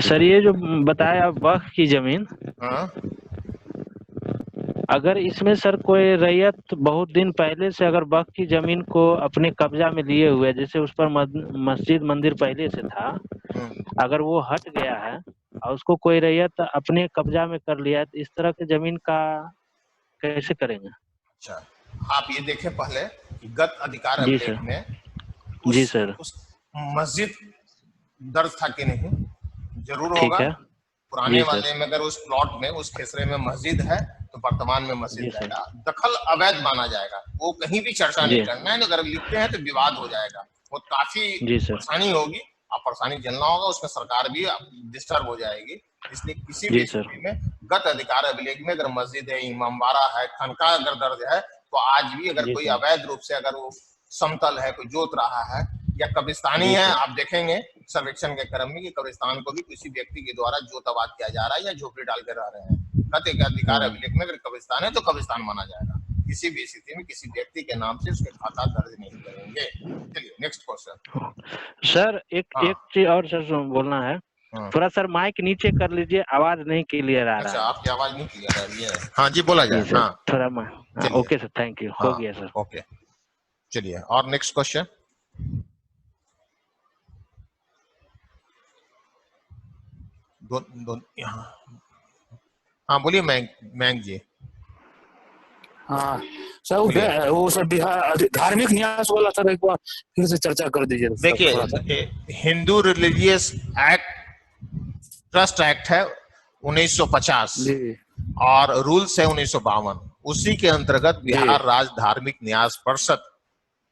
सर ये जो बताया वक्फ की जमीन, हाँ, अगर इसमें सर कोई रैयत बहुत दिन पहले से अगर वक्फ की जमीन को अपने कब्जा में लिए हुए, जैसे उस पर मस्जिद मंदिर पहले से था, अगर वो हट गया है और उसको कोई रैयत अपने कब्जा में कर लिया है, तो इस तरह की जमीन का कैसे करेंगे? अच्छा, आप ये देखें पहले कि गत अधिकार अभिलेख में जी सर उस मस्जिद दर्ज था कि नहीं, जरूर होगा। पुराने वाले में अगर उस प्लॉट में उस खेसरे में मस्जिद है तो वर्तमान में मस्जिद रहेगा। दखल अवैध माना जाएगा, वो कहीं भी चर्चा नहीं करना है। अगर लिखते हैं तो विवाद हो जाएगा, वो काफी परेशानी होगी, और परेशानी झेलना होगा, उसमें सरकार भी डिस्टर्ब हो जाएगी। इसलिए किसी भी स्थिति में गत अधिकार अभिलेख में अगर मस्जिद है, इमामबाड़ा है, खानका अगर दर्ज है, तो आज भी अगर कोई अवैध रूप से अगर वो समतल है, कोई जोत रहा है या कब्रिस्तानी है, आप देखेंगे सर्वेक्षण के क्रम में कि कब्रिस्तान को भी किसी व्यक्ति के द्वारा जोताबाद किया जा रहा है या झोपड़ी डाल के रह रहे हैं। गत अधिकार अभिलेख में अगर कब्रिस्तान है तो कब्रिस्तान माना जाएगा। किसी भी स्थिति में किसी व्यक्ति के नाम से उसके खाता दर्ज नहीं करेंगे। चलिए नेक्स्ट क्वेश्चन। सर एक चीज और सर बोलना है। थोड़ा सर माइक नीचे कर लीजिए, आवाज नहीं क्लियर आ रहा है। अच्छा, आपकी आवाज नहीं क्लियर आ रही है। हाँ जी, बोला जाए। हाँ थोड़ा ओके सर, थैंक यू। हो गया सर। ओके, चलिए और नेक्स्ट क्वेश्चन। हाँ बोलिए मैंग जी। हाँ सर, वो सर बिहार धार्मिक न्यास वाला सर एक बार फिर से चर्चा कर दीजिए। देखिए, Hindu religious act trust act है 1950 और रूल्स है 1952। उसी के अंतर्गत बिहार राज्य धार्मिक न्यास परिषद,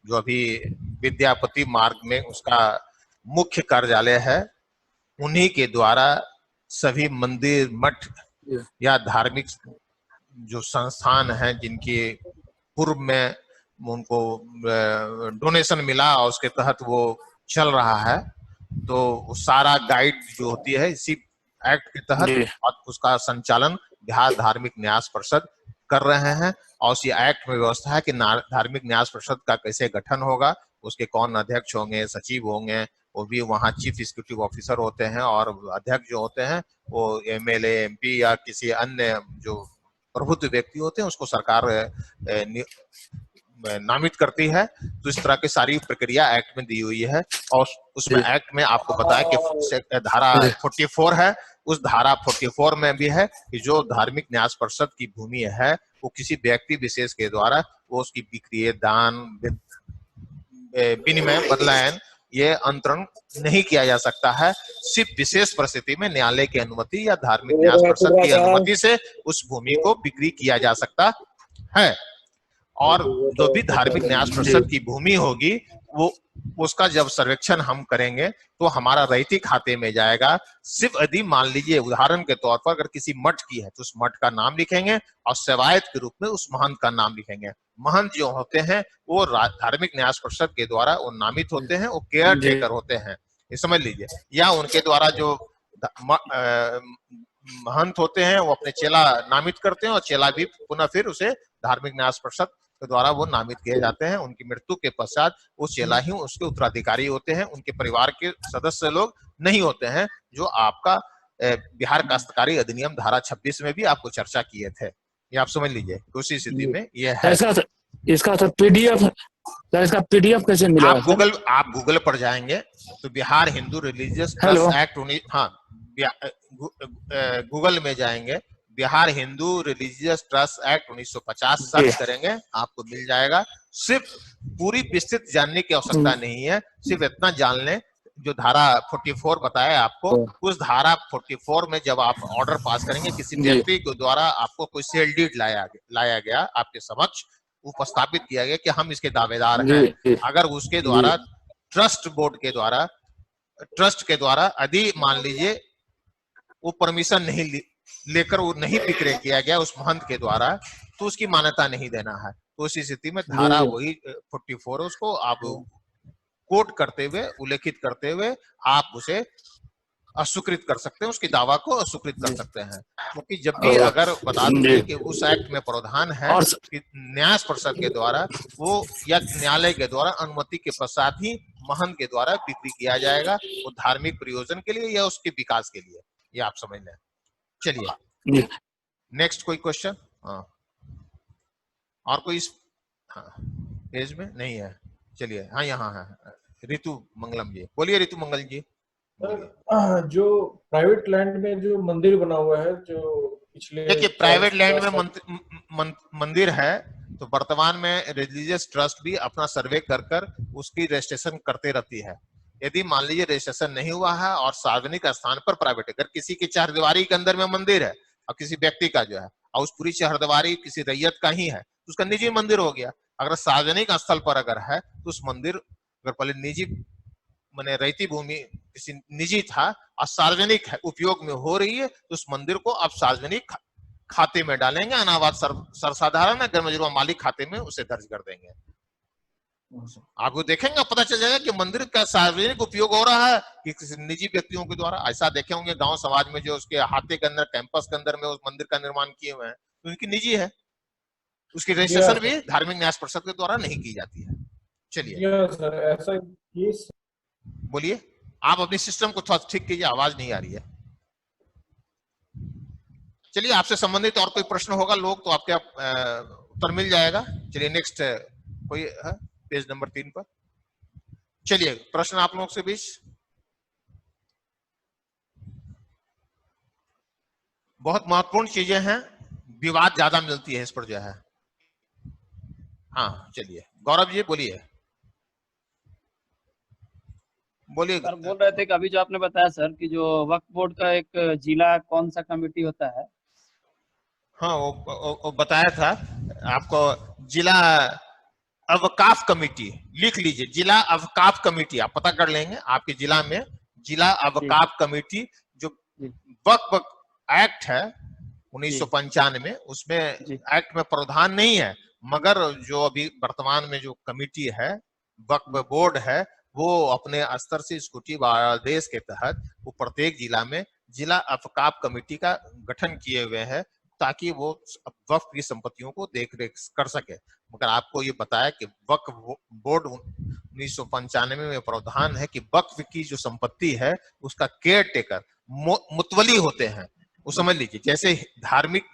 जो अभी विद्यापति मार्ग में उसका मुख्य कार्यालय है, उन्हीं के द्वारा सभी मंदिर, मठ या धार्मिक जो संस्थान हैं जिनके पूर्व में उनको डोनेशन मिला और उसके तहत वो चल रहा है, तो सारा गाइड जो होती है इसी एक्ट के तहत और उसका संचालन बिहार धार्मिक न्यास परिषद कर रहे हैं। और उसी एक्ट में व्यवस्था है कि धार्मिक न्यास परिषद का कैसे गठन होगा, उसके कौन अध्यक्ष होंगे, सचिव होंगे, वो भी वहाँ चीफ एग्जीक्यूटिव ऑफिसर होते हैं, और अध्यक्ष जो होते हैं वो एमएलए, एमपी या किसी अन्य जो प्रबुद्ध व्यक्ति होते हैं उसको सरकार नामित करती है। तो इस तरह की सारी प्रक्रिया एक्ट में दी हुई है, और उसमें एक्ट में आपको बताया कि धारा 44 है, उस धारा 44 में भी है कि जो धार्मिक न्यास परिषद की भूमि है वो किसी व्यक्ति विशेष के द्वारा वो उसकी बिक्री, दान, विनिमय, बदलायन ये अंतरण नहीं किया जा सकता है। सिर्फ विशेष परिस्थिति में न्यायालय की अनुमति या धार्मिक न्यास परिषद की अनुमति से उस भूमि को बिक्री किया जा सकता है। और जो भी धार्मिक न्यास परिषद की भूमि होगी वो उसका जब सर्वेक्षण हम करेंगे तो हमारा रैयती खाते में जाएगा। सिर्फ यदि मान लीजिए उदाहरण के तौर पर अगर किसी मठ की है तो उस मठ का नाम लिखेंगे और सेवायत के रूप में उस महंत का नाम लिखेंगे। महंत जो होते हैं वो धार्मिक न्यास परिषद के द्वारा वो नामित होते हैं, वो केयर टेकर होते हैं, ये समझ लीजिए। या उनके द्वारा जो महंत होते हैं वो अपने चेला नामित करते हैं और चेला भी पुनः फिर उसे धार्मिक न्यास परिषद के द्वारा वो नामित किए जाते हैं। उनकी मृत्यु के पश्चात वो चेला ही उसके उत्तराधिकारी होते हैं, उनके परिवार के सदस्य लोग नहीं होते हैं, जो आपका बिहार काश्तकारी अधिनियम धारा 26 में भी आपको चर्चा किए थे। ये आप समझ लीजिए उसी स्थिति में ये है। इसका तो पीडीएफ कैसे मिलेगा? आप गूगल पर जाएंगे तो Bihar Hindu religious trust act, हाँ गूगल में जाएंगे, Bihar Hindu religious trust act 1950 search करेंगे, आपको मिल जाएगा। सिर्फ पूरी विस्तृत जानने की आवश्यकता नहीं है, सिर्फ इतना जान लें जो धारा 44 बताया आपको, उस धारा 44 में जब आप ऑर्डर पास करेंगे, किसी व्यक्ति के द्वारा आपको कोई सेल डीड लाया गया आपके समक्ष, उपस्थापित किया गया कि हम इसके दावेदार हैं, अगर उसके द्वारा ट्रस्ट बोर्ड के द्वारा, ट्रस्ट के द्वारा यदि मान लीजिए वो परमिशन नहीं लेकर वो नहीं विक्रय किया गया उस महंत के द्वारा, तो उसकी मान्यता नहीं देना है। तो उस स्थिति में धारा वही 44 उसको आप कोट करते हुए, उल्लेखित करते हुए आप उसे अस्वीकृत कर सकते हैं, उसकी दावा को अस्वीकृत कर सकते हैं। क्योंकि जब भी अगर बता दूंगे कि उस एक्ट में प्रावधान है कि न्यास परिषद के द्वारा वो या न्यायालय के द्वारा अनुमति के पश्चात ही महंत के द्वारा बिक्री किया जाएगा, वो धार्मिक प्रयोजन के लिए या उसके विकास के लिए, ये आप समझ लें। चलिए नेक्स्ट कोई क्वेश्चन? हाँ और कोई इस पेज में नहीं है? चलिए हाँ यहाँ है ऋतु मंगलम जी, बोलिए ऋतु मंगल जी। जो प्राइवेट लैंड में जो मंदिर बना हुआ है, जो पिछले देखिए प्राइवेट लैंड में मंदिर है तो वर्तमान में रिलीजियस ट्रस्ट भी अपना सर्वे कर उसकी रजिस्ट्रेशन करते रहती है। यदि मान लीजिए रजिस्ट्रेशन नहीं हुआ है और सार्वजनिक स्थान पर प्राइवेट, अगर किसी की चहारदीवारी के अंदर में मंदिर है और किसी व्यक्ति का जो है और उस पूरी चहारदीवारी किसी रैयत का ही है तो उसका निजी मंदिर हो गया। अगर सार्वजनिक स्थल पर अगर है तो उस मंदिर अगर पहले निजी माने रैयती भूमि किसी निजी था और सार्वजनिक है उपयोग में हो रही है तो उस मंदिर को आप सार्वजनिक खाते में डालेंगे, अनावाद सर्वसाधारण गैर मालिक खाते में उसे दर्ज कर देंगे। आपको देखेंगे पता चल जाएगा कि मंदिर का सार्वजनिक उपयोग हो रहा है कि किसी निजी व्यक्तियों के द्वारा। ऐसा देखे होंगे गांव समाज में जो उसके अहाते के अंदर, कैंपस के अंदर में उस मंदिर का निर्माण किए हुए हैं तो उनकी निजी है, उसकी रजिस्ट्रेशन भी धार्मिक न्यास परिषद के द्वारा नहीं की जाती है। चलिए सर ऐसा बोलिए, आप अपनी सिस्टम को थोड़ा ठीक कीजिए, आवाज नहीं आ रही है। चलिए आपसे संबंधित और कोई प्रश्न होगा लोग तो आपके उत्तर मिल जाएगा। चलिए नेक्स्ट कोई है पेज नंबर 3 पर। चलिए प्रश्न आप लोगों से बीच। बहुत महत्वपूर्ण चीजें हैं, विवाद ज्यादा मिलती है इस पर जो है। हाँ चलिए गौरव जी बोलिए। सर बोल रहे थे कि अभी जो आपने बताया सर कि जो वक्फ बोर्ड का एक जिला कौन सा कमेटी होता है? हाँ वो बताया था आपको, जिला अवकाफ कमेटी लिख लीजिए, जिला अवकाफ कमेटी आप पता कर लेंगे आपके जिला में जिला अवकाफ कमेटी। जो वक्फ एक्ट है 1995 उसमें एक्ट में प्रावधान नहीं है, मगर जो अभी वर्तमान में जो कमेटी है वक्फ बोर्ड है वो अपने स्तर से स्कूटी आदेश के तहत वो प्रत्येक जिला में जिला अवकाफ कमेटी का गठन किए हुए हैं। ताकि वो वक्फ की संपत्तियों को देख रेख कर सके। मगर आपको ये बताया कि वक्फ बोर्ड 1995 में प्रावधान है कि वक्फ की जो संपत्ति है उसका केयर टेकर मुतवली होते हैं। वो समझ लीजिए, जैसे धार्मिक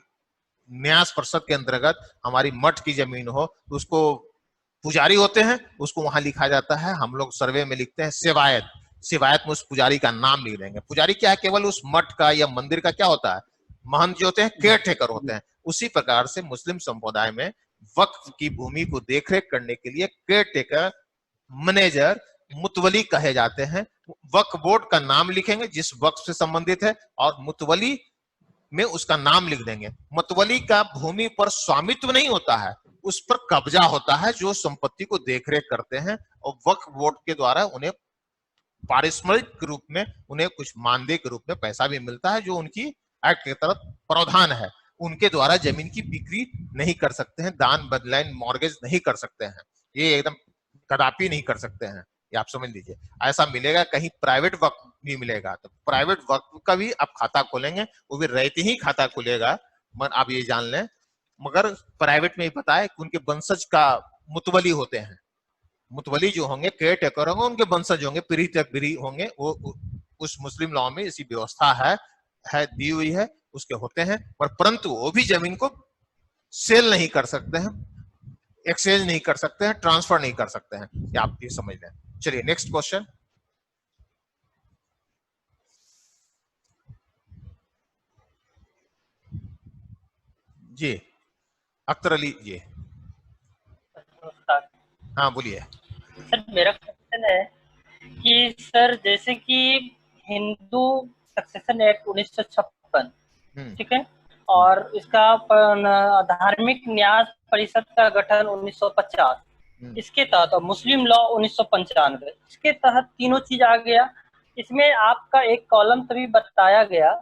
न्यास परिषद के अंतर्गत हमारी मठ की जमीन हो तो उसको पुजारी होते हैं, उसको वहां लिखा जाता है, हम लोग सर्वे में लिखते हैं सेवायत, सेवायत में उस पुजारी का नाम लिख देंगे। पुजारी क्या है, केवल उस मठ का या मंदिर का क्या होता है, महंत जो होते हैं केयर टेकर होते हैं। उसी प्रकार से मुस्लिम संप्रदाय में वक्फ की भूमि को देखरेख करने के लिए केयर टेकर, मैनेजर, मुतवली कहे जाते हैं। वक्फ बोर्ड का नाम लिखेंगे जिस वक्फ से संबंधित है और मुतवली में उसका नाम लिख देंगे। मुतवली का भूमि पर स्वामित्व नहीं होता है, उस पर कब्जा होता है, जो संपत्ति को देखरेख करते हैं और वक्फ बोर्ड के द्वारा उन्हें पारिश्रमिक के रूप में, उन्हें कुछ मानदेय के रूप में पैसा भी मिलता है, जो उनकी एक्ट के तरफ प्रावधान है। उनके द्वारा जमीन की बिक्री नहीं कर सकते हैं, दान बदलाइन मॉर्गेज नहीं कर सकते हैं, ये एकदम कदापि नहीं कर सकते हैं, ये आप समझ लीजिए। ऐसा मिलेगा कहीं प्राइवेट वक्फ भी मिलेगा, तो प्राइवेट वक्फ का भी आप खाता खोलेंगे, वो भी रहते ही खाता खुलेगा, आप ये जान लें। मगर प्राइवेट में पता है कि उनके वंशज का मुतवली होते हैं, मुतवली जो होंगे केयर टेकर होंगे, उनके वंशज होंगे, पीढ़ी तक पीढ़ी होंगे। वो उस मुस्लिम लॉ में इसी व्यवस्था है दी हुई है, उसके होते हैं। पर परंतु वो भी जमीन को सेल नहीं कर सकते हैं, एक्सचेंज नहीं कर सकते हैं, ट्रांसफर नहीं कर सकते हैं, ये आप ये समझ लें। चलिए नेक्स्ट क्वेश्चन। जी अख्तर अली जी, हाँ बोलिए। सर मेरा क्वेश्चन है कि सर जैसे कि हिंदू सक्सेशन एक्ट 1956, ठीक है, और इसका धार्मिक न्यास परिषद का गठन 1950, इसके तहत, और मुस्लिम लॉ 1995, इसके तहत तीनों चीज आ गया। इसमें आपका एक कॉलम तभी बताया गया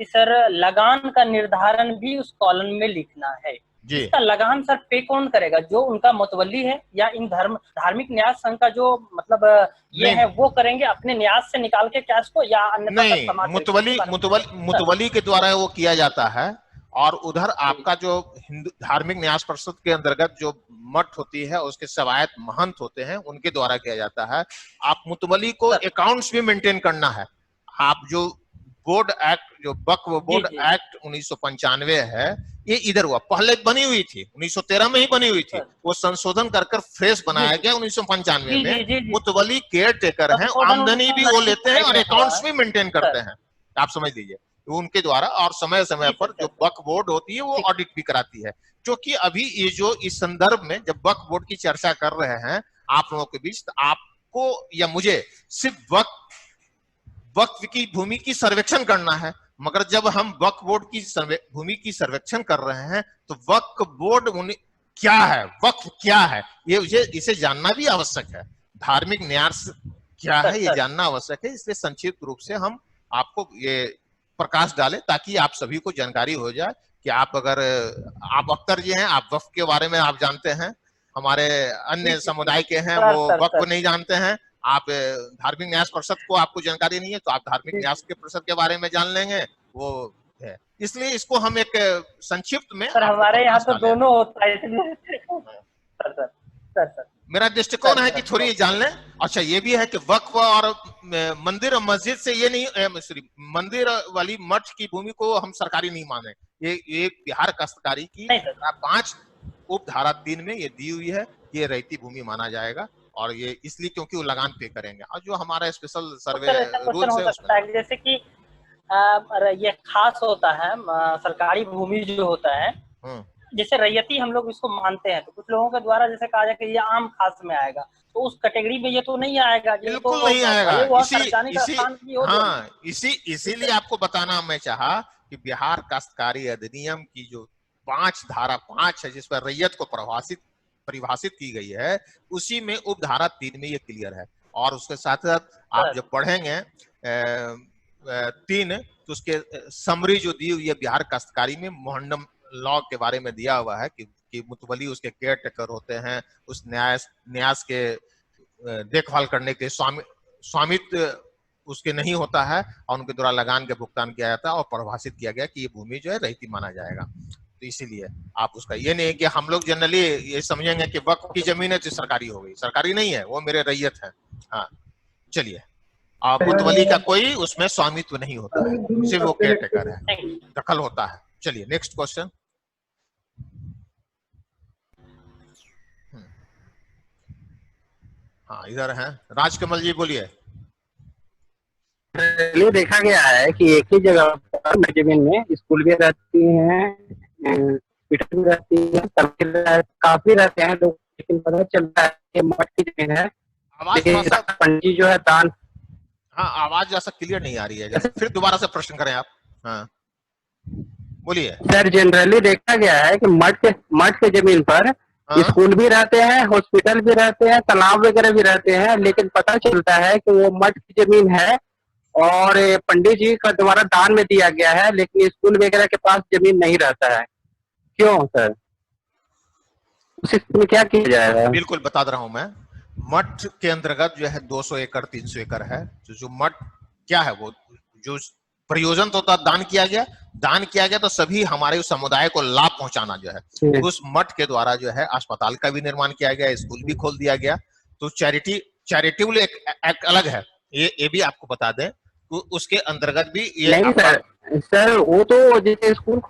कि सर लगान का निर्धारण भी उस कॉलम में लिखना है। इसका लगान सर पे कौन करेगा, जो उनका मुतवली है या इन धार्मिक न्यास संघ का जो मतलब ये है वो करेंगे अपने न्यास से निकाल के कैश को, या अन्यथा नहीं, मुतवली के द्वारा वो किया जाता है। और उधर आपका जो हिंदू धार्मिक न्यास परिषद के अंतर्गत जो मठ होती है उसके सेवायत महंत होते हैं, उनके द्वारा किया जाता है। आप मुतवली को अकाउंट्स भी मेंटेन करना है। आप जो बोर्ड एक्ट, जो वक्फ बोर्ड एक्ट 1995 है, ये इधर हुआ, पहले बनी हुई थी 1913 में ही बनी हुई थी, वो संशोधन कर फ्रेश बनाया गया 1995 में। मुतवली केयर टेकर हैं, आमदनी भी वो लेते हैं और अकाउंट्स भी मेंटेन करते हैं, आप समझ लीजिए उनके द्वारा। और समय समय पर जो वक्फ बोर्ड होती है वो ऑडिट भी कराती है। क्योंकि अभी ये जो इस संदर्भ में जब वक्फ बोर्ड की चर्चा कर रहे हैं आप लोगों के बीच, तो आपको या मुझे सिर्फ वक्फ की भूमि की सर्वेक्षण करना है। मगर जब हम वक्फ बोर्ड की भूमि की सर्वेक्षण कर रहे हैं तो वक्फ बोर्ड क्या है, वक्फ क्या है, ये इसे जानना भी आवश्यक है। धार्मिक न्यास क्या है ये जानना आवश्यक है। इसलिए संक्षिप्त रूप से हम आपको ये प्रकाश डालें ताकि आप सभी को जानकारी हो जाए कि आप अख्तर जी हैं, आप वक्फ के बारे में आप जानते हैं, हमारे अन्य समुदाय के हैं वो वक्फ नहीं जानते हैं। आप धार्मिक न्यास परिषद को आपको जानकारी नहीं है तो आप धार्मिक न्यास के परिषद के बारे में जान लेंगे, वो है। इसलिए इसको हम एक संक्षिप्त में, सर हमारे यहाँ तो दोनों होता है। सर मेरा दृष्टिकोण है कि थोड़ी जान लें। अच्छा ये भी है कि वक्फ और मंदिर और मस्जिद से ये नहीं, मंदिर वाली मठ की भूमि को हम सरकारी नहीं माने। ये बिहार काश्तकारी की 5 उपधारा 3 में ये दी हुई है, ये रहती भूमि माना जाएगा। और ये इसलिए क्योंकि वो लगान पे करेंगे। और जो हमारा स्पेशल सर्वे रूल्स है उसमें जैसे कि ये खास होता है, सरकारी भूमि जो होता है, जैसे रैयती हम लोग इसको मानते हैं, तो कुछ लोगों के द्वारा जैसे कहा जाए कि ये आम खास में आएगा, तो उस कैटेगरी में ये तो नहीं आएगा। बिल्कुल तो नहीं आएगा। हाँ, इसीलिए आपको बताना मैं चाहा कि बिहार काश्तकारी अधिनियम की जो 5 धारा 5 है जिस पर रैयत को परिभाषित की गई है, उसी में उपधारा 3 में ये क्लियर है। और उसके साथ साथ आप जब पढ़ेंगे 3 तो उसके समरी जो दी हुई है बिहार काश्तकारी में, मोहंडम लॉ के बारे में दिया हुआ है कि मुतवली उसके केयर टेकर होते हैं, उस न्यास के देखभाल करने के स्वामित्व उसके नहीं होता है और उनके द्वारा लगान के भुगतान किया जाता है और परिभाषित किया गया कि ये भूमि जो है रैयती माना जाएगा। तो इसीलिए आप उसका ये नहीं है कि हम लोग जनरली ये समझेंगे कि वक्फ की जमीन है तो सरकारी हो गई, सरकारी नहीं है, वो मेरे रैयत है। हाँ चलिए, मुतवली का कोई उसमें स्वामित्व नहीं होता है, सिर्फ वो केयर टेकर है, दखल होता है। चलिए नेक्स्ट क्वेश्चन। हाँ इधर है राजकमल जी, बोलिए। पहले देखा गया है कि एक ही जगह पर जमीन में स्कूल भी रहती हैं, हॉस्पिटल भी रहती है, काफी रहते हैं लोग, लेकिन पता चलता है कि मठ की जमीन है। पंडित जो है दान। हाँ आवाज जैसा क्लियर नहीं आ रही है, फिर दोबारा से प्रश्न करें आप। हाँ बोलिए। सर जनरली देखा गया है कि मठ के जमीन पर स्कूल भी रहते हैं, हॉस्पिटल भी रहते हैं, तालाब वगैरह भी रहते हैं, लेकिन पता चलता है कि वो मठ की जमीन है और पंडित जी का द्वारा दान में दिया गया है, लेकिन स्कूल वगैरह के पास जमीन नहीं रहता है, क्यों सर? उस स्थिति में क्या किया जाएगा? बिल्कुल बता रहा हूं मैं। मठ के अंतर्गत जो है 200 एकड़ 300 एकड़ है, जो मठ क्या है, वो जो प्रयोजन तो था दान किया गया तो सभी हमारे उस समुदाय को लाभ पहुंचाना जो है, उस मठ के द्वारा जो है अस्पताल का भी निर्माण किया गया, स्कूल भी खोल दिया गया। तो चैरिटेबल एक अलग है, ये भी आपको बता दें, तो उसके अंतर्गत भी ये नहीं सर वो तो जैसे स्कूल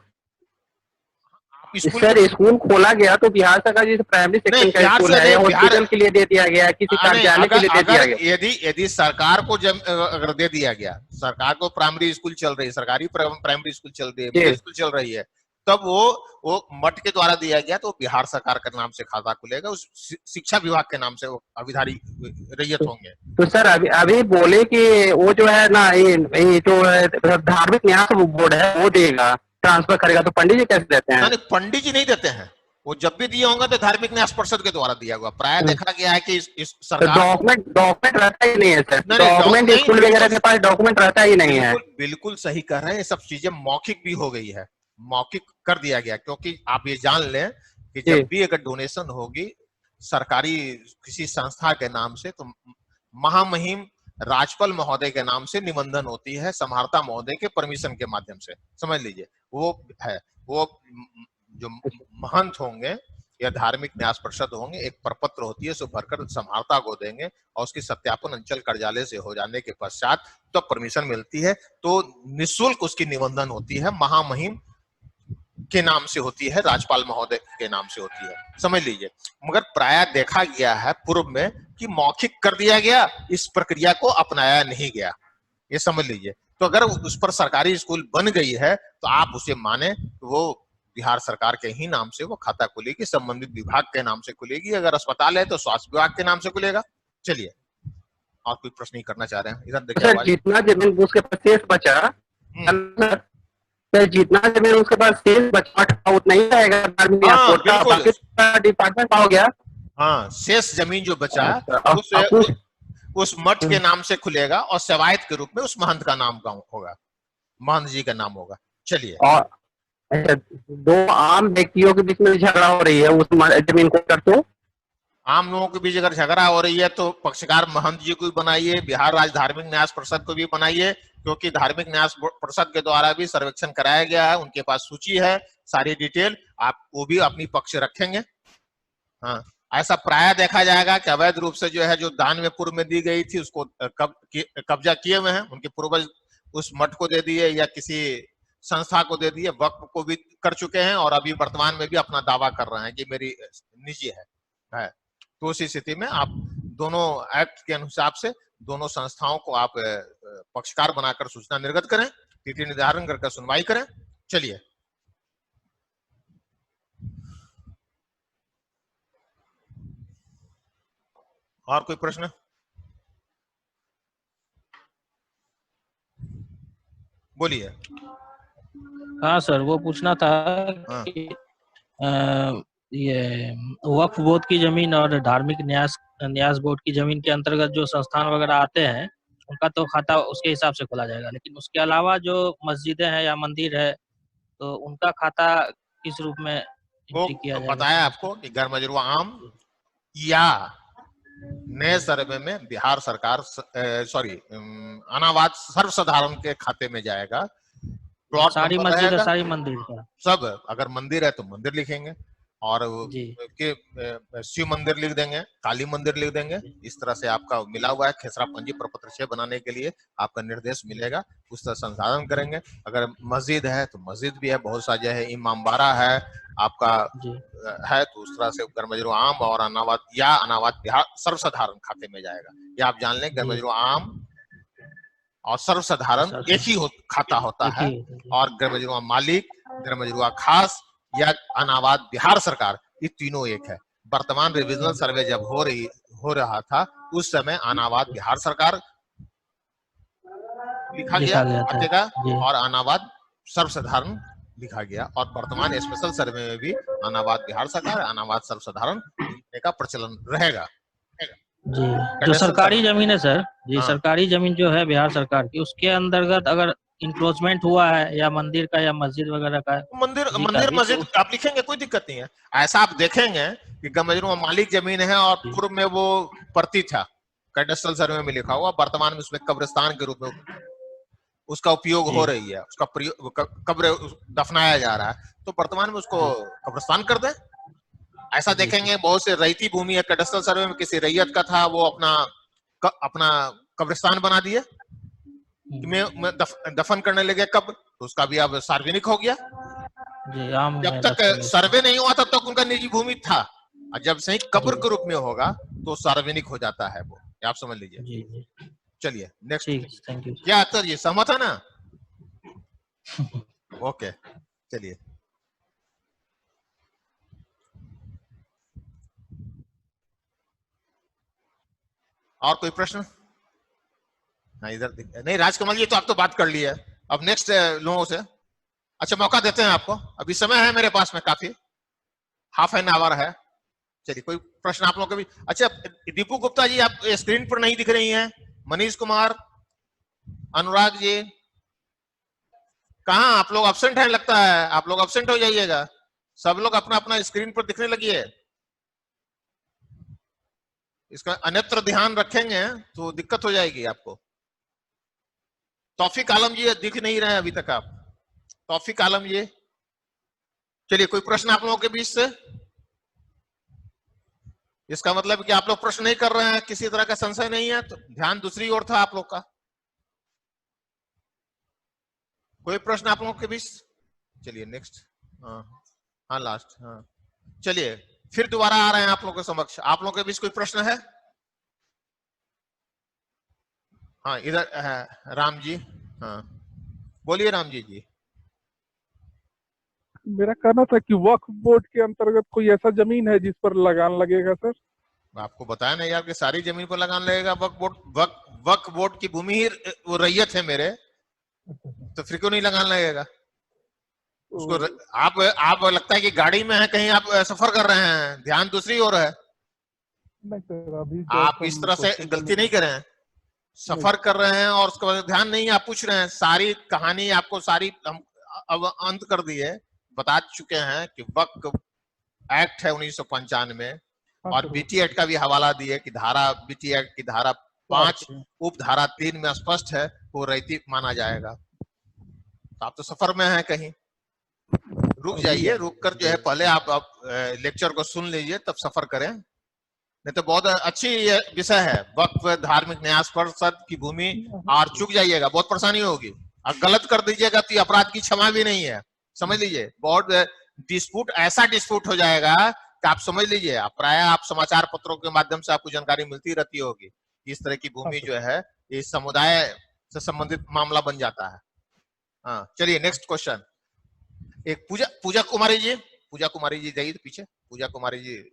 स्कूल खोला गया तो बिहार सरकार जैसे प्राइमरी सेक्शन का स्कूल है, हॉस्पिटल के लिए दे दिया गया, किसी कार्यालय के लिए दे दिया गया। यदि सरकार को अगर दे दिया गया, सरकार को प्राइमरी स्कूल चल रही है, सरकारी प्राइमरी स्कूल चल रही है, मिडिल स्कूल चल रही है, तब वो मठ के द्वारा दिया गया तो बिहार सरकार के नाम से खाता खुलेगा, उस शिक्षा विभाग के नाम से वो अविधारी रैयत होंगे। तो सर अभी बोले कि वो जो है ना, ये जो धार्मिक न्यास बोर्ड है वो देगा, ट्रांसफर करेगा, तो पंडित जी कैसे देते हैं? नहीं, पंडित जी नहीं देते हैं, वो जब भी दिया होगा तो धार्मिक न्यास परिषद के द्वारा दिया हुआ। प्राय देखा गया है कि इस सरकार डॉक्यूमेंट रहता ही नहीं है सर, डॉक्यूमेंट स्कूल वगैरह के पास डॉक्यूमेंट रहता ही नहीं है। बिल्कुल सही कह रहे हैं, ये सब चीजें मौखिक भी हो गई है, मौखिक कर दिया गया, क्योंकि आप ये जान लें कि जब भी अगर डोनेशन होगी सरकारी किसी संस्था के नाम से, तो महामहिम राजपाल महोदय के नाम से निबंधन होती है, समाहर्ता महोदय के परमिशन के माध्यम से, समझ लीजिए। वो है, वो जो महंत होंगे या धार्मिक न्यास परिषद होंगे, एक प्रपत्र होती है, सो भरकर समाहर्ता को देंगे और उसकी सत्यापन अंचल कार्यालय से हो जाने के पश्चात तो परमिशन मिलती है, तो निःशुल्क उसकी निबंधन होती है, महामहिम के नाम से होती है, राजपाल महोदय के नाम से होती है, समझ लीजिए। मगर प्राय देखा गया है पूर्व में कि मौखिक कर दिया गया, इस प्रक्रिया को अपनाया नहीं गया, ये समझ लीजिए। तो अगर उस पर सरकारी स्कूल बन गई है तो आप उसे माने, तो वो बिहार सरकार के ही नाम से वो खाता खुलेगी, संबंधित विभाग के नाम से खुलेगी, अगर अस्पताल है तो स्वास्थ्य विभाग के नाम से खुलेगा। चलिए, और कोई प्रश्न नहीं करना चाह रहे हैं? इधर देखिए, जितना जमीन उसके पास शेष बचा, जितना जमीन उसके पास शेष बचा उतना ही रहेगा, डिपार्टमेंट हो गया। हाँ, शेष जमीन जो बचा उस मठ के नाम से खुलेगा और सेवायत के रूप में उस महंत का नाम होगा, महंत जी का नाम होगा। चलिए, और दो आम व्यक्तियों के बीच में झगड़ा हो रही है उस जमीन को कर, तो आम लोगों के बीच अगर झगड़ा हो रही है तो पक्षकार महंत जी को भी बनाइए, बिहार राज्य धार्मिक न्यास परिषद को भी बनाइए, क्योंकि धार्मिक न्यास परिषद के द्वारा भी सर्वेक्षण कराया गया है, उनके पास सूची है, सारी डिटेल, आप वो भी अपनी पक्ष रखेंगे। हाँ, ऐसा प्राय देखा जाएगा कि अवैध रूप से जो है, जो दान में पूर्व में दी गई थी उसको कब्जा किए हुए हैं, उनके पूर्वज उस मठ को दे दिए या किसी संस्था को दे दिए, वक्फ को भी कर चुके हैं और अभी वर्तमान में भी अपना दावा कर रहे हैं कि मेरी निजी है। तो उस स्थिति में आप दोनों एक्ट के अनुसार से दोनों संस्थाओं को आप पक्षकार बनाकर सूचना निर्गत करें, तिथि निर्धारण करके सुनवाई करें। चलिए, और कोई प्रश्न? बोलिए। हाँ सर, वो पूछना था कि ये वक्फ बोर्ड की जमीन और धार्मिक न्यास बोर्ड की जमीन के अंतर्गत जो संस्थान वगैरह आते हैं उनका तो खाता उसके हिसाब से खोला जाएगा, लेकिन उसके अलावा जो मस्जिदें हैं या मंदिर है तो उनका खाता किस रूप में वो किया जाएगा? बताया आपको कि गैर मजरूआ आम या नए सर्वे में बिहार सरकार अनावाद सर्वसाधारण के खाते में जाएगा। प्लॉट सारी नंबर मस्जिद है, रहेगा, सारी मंदिर का सब। अगर मंदिर है तो मंदिर लिखेंगे, और जी शिव मंदिर लिख देंगे, काली मंदिर लिख देंगे। इस तरह से आपका मिला हुआ है। खेसरा पंजी प्रपत्र 6 बनाने के लिए आपका निर्देश मिलेगा, उस तरह संसाधन करेंगे। अगर मस्जिद है तो मस्जिद भी है, बहुत सा जो है इमामबाड़ा है आपका जी है, तो उस तरह से गरमजरू आम और अनावाद बिहार सर्वसाधारण खाते में जाएगा। ये आप जान लें, गरमजरू आम और सर्वसाधारण एक ही खाता होता है। और गरमजरुआ मालिक, गरमजरुआ खास या अनावाद बिहार सरकार, ये तीनों एक है। वर्तमान रिविजनल सर्वे जब हो रहा था, उस समय अनावाद बिहार सरकार लिखा गया खाते का, और अनावाद सर्वसाधारण लिखा गया। और वर्तमान स्पेशल सर्वे में भी अनावाद बिहार सरकार, अनावाद सर्वसाधारण लिखने का प्रचलन रहेगा। जी। जो सरकारी जमीन है सर जी, हाँ। सरकारी जमीन जो है बिहार सरकार की, उसके अंतर्गत अगर इंक्रोचमेंट हुआ है या मंदिर का या मस्जिद वगैरह का, मंदिर मस्जिद आप लिखेंगे, कोई दिक्कत नहीं है। ऐसा आप देखेंगे कि गरमजरू मालिक जमीन है और पूर्व में वो पड़ती था, कैडेस्ट्रल सर्वे में लिखा हुआ, वर्तमान में उसमें कब्रिस्तान के रूप में उसका उपयोग हो रही है, उसका प्रयोग कब्र दफनाया जा रहा है, तो वर्तमान में उसको कब्रिस्तान कर दें। ऐसा देखेंगे बहुत से रईती भूमि है, कैडेस्ट्रल सर्वे में किसी रैयत का था, वो अपना कब्रिस्तान बना दिए, में दफन करने लगे कब्र, तो उसका भी अब सार्वजनिक हो गया। जब तक सर्वे नहीं हुआ तब तक उनका निजी भूमि था, और जब से ही कब्र के रूप में होगा तो सार्वजनिक हो जाता है वो, आप समझ लीजिए। चलिए नेक्स्ट। Thank you. क्या अख्तर जी सहमत है ना? ओके चलिए। और कोई प्रश्न? इधर नहीं, राजकमल जी तो आप तो बात कर लिए। अब नेक्स्ट लोगों से अच्छा मौका देते हैं आपको, अभी समय है मेरे पास में काफी, हाफ एन आवर है। चलिए कोई प्रश्न आप लोगों के भी? अच्छा दीपू गुप्ता जी आप स्क्रीन पर नहीं दिख रही हैं। मनीष कुमार, अनुराग जी, कहाँ आप लोग अब्सेंट हैं? लगता है आप लोग अब्सेंट हो जाइएगा। सब लोग अपना अपना स्क्रीन पर दिखने लगी है। इसका अन्यत्र ध्यान रखेंगे तो दिक्कत हो जाएगी आपको। तौफीक आलम जी दिख नहीं रहे अभी तक आप। तौफीक आलम जी, चलिए कोई प्रश्न आप लोगों के बीच से? इसका मतलब कि आप लोग प्रश्न नहीं कर रहे हैं, किसी तरह का संशय नहीं है, तो ध्यान दूसरी ओर था आप लोग का। कोई प्रश्न आप लोगों के बीच? चलिए नेक्स्ट। हाँ लास्ट। हाँ चलिए फिर दोबारा आ रहे हैं आप लोगों के समक्ष। आप लोगों के बीच कोई प्रश्न है? हाँ इधर है राम जी। हाँ बोलिए राम जी। मेरा कहना था कि वक्फ बोर्ड के अंतर्गत कोई ऐसा जमीन है जिस पर लगान लगेगा सर? आपको बताया ना यार कि सारी जमीन पर लगान लगेगा। वक्फ बोर्ड की भूमि ही वो रैयत है मेरे, तो फिर क्यों नहीं लगान लगेगा उसको? आप लगता है कि गाड़ी में है, कहीं आप सफर कर रहे हैं, ध्यान दूसरी ओर है। नहीं सर अभी आप इस तरह से गलती नहीं करें। सफर कर रहे हैं और उसके बाद ध्यान नहीं, आप पूछ रहे हैं। सारी कहानी आपको सारी हम अब अंत कर दी है, बता चुके हैं कि वक्फ एक्ट है 1995 और बीटी एक्ट का भी हवाला दिए कि बीटी एक्ट की धारा 5 उप धारा 3 में स्पष्ट है वो रैयती माना जाएगा। तो आप तो सफर में हैं, कहीं रुक जाइए, रुक कर जो है पहले आप लेक्चर को सुन लीजिए तब सफर करें। नहीं तो बहुत अच्छी विषय है वक्फ धार्मिक न्यास परिषद की भूमि, और चूक जाइएगा बहुत परेशानी होगी। और गलत कर दीजिएगा तो अपराध की क्षमा भी नहीं है, समझ लीजिए। बहुत डिस्प्यूट, ऐसा डिस्प्यूट हो जाएगा कि आप समझ लीजिए। प्राय आप समाचार पत्रों के माध्यम से आपको जानकारी मिलती रहती होगी, इस तरह की भूमि जो है इस समुदाय से संबंधित मामला बन जाता है। हाँ चलिए नेक्स्ट क्वेश्चन। एक पूजा कुमारी जी जाइए पीछे। पूजा कुमारी जी,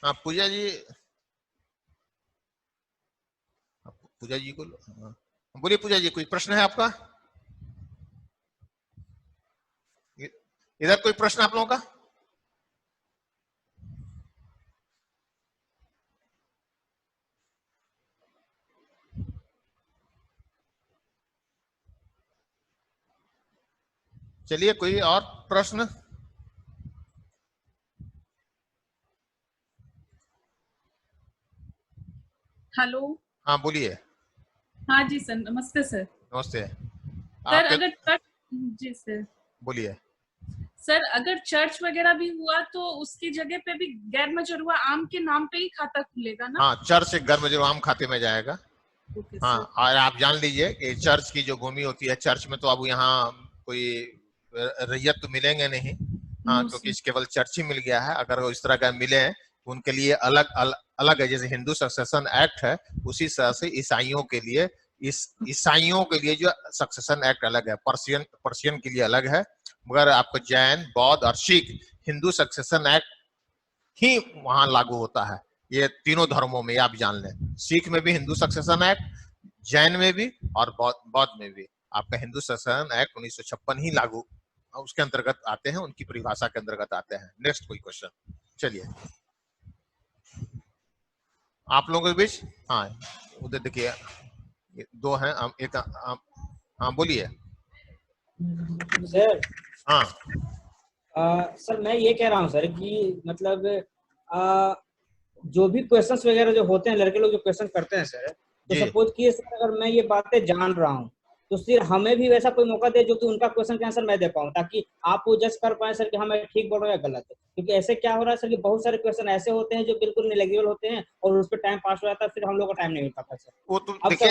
हाँ पूजा जी को बोलिए। पूजा जी कोई प्रश्न है आपका? इधर कोई प्रश्न आप लोगों का? चलिए कोई और प्रश्न? हेलो। हाँ बोलिए। हाँ जी सर, नमस्ते सर। नमस्ते सर अगर चर्च, जी सर बोलिए। सर अगर चर्च वगैरह भी हुआ तो उसकी जगह पे भी गैर मजरूआ आम के नाम पे ही खाता खुलेगा ना? हाँ, चर्च से गैर मजरूआ आम खाते में जाएगा। हाँ, और आप जान लीजिए कि चर्च की जो भूमि होती है, चर्च में तो अब यहाँ कोई रैयत तो मिलेंगे नहीं। हाँ, क्योंकि केवल चर्च ही मिल गया है। अगर वो इस तरह का मिले तो उनके लिए अलग है। जैसे हिंदू सक्सेशन एक्ट है, उसी तरह से ईसाइयों के लिए ईसाइयों के लिए जो सक्सेशन एक्ट अलग है, पर्शियन के लिए अलग है। मगर आपको जैन, बौद्ध और सिख हिंदू सक्सेशन एक्ट ही वहां लागू होता है। ये तीनों धर्मों में आप जान लें, सिख में भी हिंदू सक्सेशन एक्ट, जैन में भी और बौद्ध में भी आपका हिंदू सक्सेशन एक्ट 1956 ही लागू उसके अंतर्गत आते हैं, उनकी परिभाषा के अंतर्गत आते हैं। नेक्स्ट कोई क्वेश्चन? चलिए आप लोगों के बीच, हाँ उधर देखिए दो हैं, एक हाँ बोलिए। सर हाँ सर मैं ये कह रहा हूँ सर कि मतलब जो भी क्वेश्चंस वगैरह जो होते हैं, लड़के लोग जो क्वेश्चन करते हैं सर, तो सपोज किए सर अगर मैं ये बातें जान रहा हूँ तो फिर हमें भी वैसा कोई मौका दे जो कि उनका क्वेश्चन का आंसर मैं दे पाऊँ, ताकि आप वो जज कर पाए सर कि हाँ मैं ठीक बोल रहा हूँ या गलत। क्योंकि ऐसे क्या हो रहा है सर कि बहुत सारे क्वेश्चन ऐसे होते हैं जो बिल्कुल नेग्लिजिबल होते हैं और उस पर टाइम पास हो जाता है, फिर हम लोग का टाइम नहीं मिल पाता सर। वो तो देखिए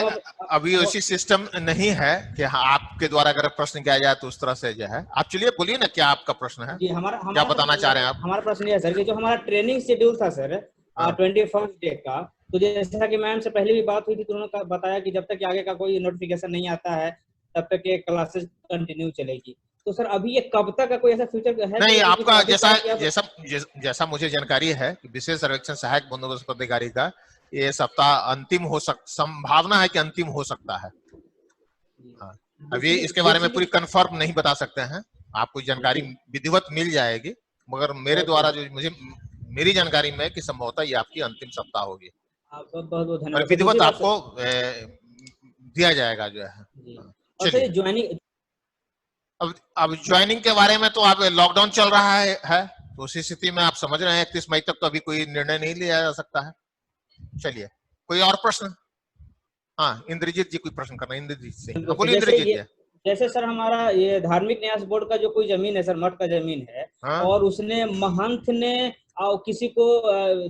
अभी वैसी सिस्टम नहीं है कि आपके द्वारा अगर प्रश्न किया जाए तो उस तरह से जो है। आप चलिए बोलिए ना, क्या आपका प्रश्न है? जी क्या बताना चाह रहे हैं आप? हमारा प्रश्न ये है सर कि जो हमारा ट्रेनिंग शेड्यूल था सर 21st डे का, तो जैसा कि मैम से पहले भी बात हुई थी तो उन्होंने बताया कि जब तक आगे का कोई नोटिफिकेशन नहीं आता है तब तक ये क्लासेस कंटिन्यू चलेगी। तो सर अभी ये कब तक का कोई ऐसा फ्यूचर है? नहीं, आपका जैसा मुझे जानकारी है कि विशेष सर्वेक्षण सहायक बंदोबस्त पदाधिकारी का ये सप्ताह अंतिम हो संभावना है कि अंतिम हो सकता है। हाँ, अभी इसके बारे में पूरी कंफर्म नहीं बता सकते हैं। आपको जानकारी विधिवत मिल जाएगी, मगर मेरे द्वारा जो मेरी जानकारी में कि संभवतः ये आपकी अंतिम सप्ताह होगी। बहुत धन्यवाद। विधिवत आपको दिया जाएगा जो है। चलिए ज्वाइनिंग, अब ज्वाइनिंग के बारे में तो आप लॉकडाउन चल रहा है तो उसी स्थिति में आप समझ रहे हैं 31 मई तक तो अभी कोई निर्णय नहीं लिया जा सकता है। चलिए कोई और प्रश्न? हाँ इंद्रजीत जी कोई प्रश्न करना है? इंद्रजीत से बोलिए। इंद्रजीत जी, जैसे सर हमारा ये धार्मिक न्यास बोर्ड का जो कोई जमीन है सर, मठ का जमीन है, और उसने महंत ने किसी को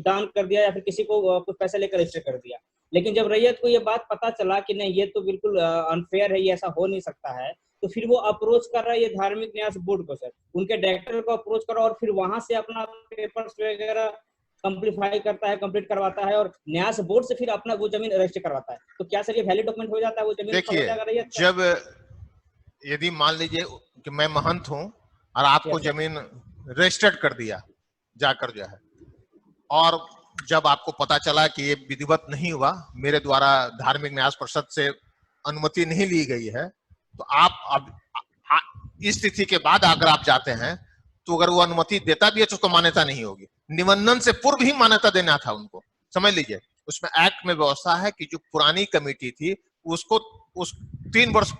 दान कर दिया या फिर किसी को कुछ पैसे लेकर रजिस्टर कर दिया, लेकिन जब रैयत को ये बात पता चला कि नहीं ये तो बिल्कुल अनफेयर है, ये ऐसा हो नहीं सकता है, तो फिर वो अप्रोच कर रहा है ये धार्मिक न्यास बोर्ड को सर, उनके डायरेक्टर को अप्रोच करा और फिर वहां से अपना पेपर्स वगैरह कंप्लीट करवाता है और न्यास बोर्ड से फिर अपना वो जमीन रजिस्टर करवाता है। तो क्या सर ये वैलिड डॉक्यूमेंट हो जाता है वो जमीन? देखिए जब यदि मान लीजिए कि मैं महंत हूं और आपको जमीन रजिस्टर्ड कर दिया जाकर जो है, और जब आपको पता चला कि ये विधिवत नहीं हुआ, मेरे द्वारा धार्मिक न्यास परिषद से अनुमति नहीं ली गई है, तो आप अब इस स्थिति के बाद अगर आप जाते हैं तो अगर वो अनुमति देता भी है तो उसको मान्यता नहीं होगी। निबंधन से पूर्व ही मान्यता देना था उनको, समझ लीजिए। उसमें एक्ट में व्यवस्था है कि जो पुरानी कमेटी थी उसको उस 3 वर्ष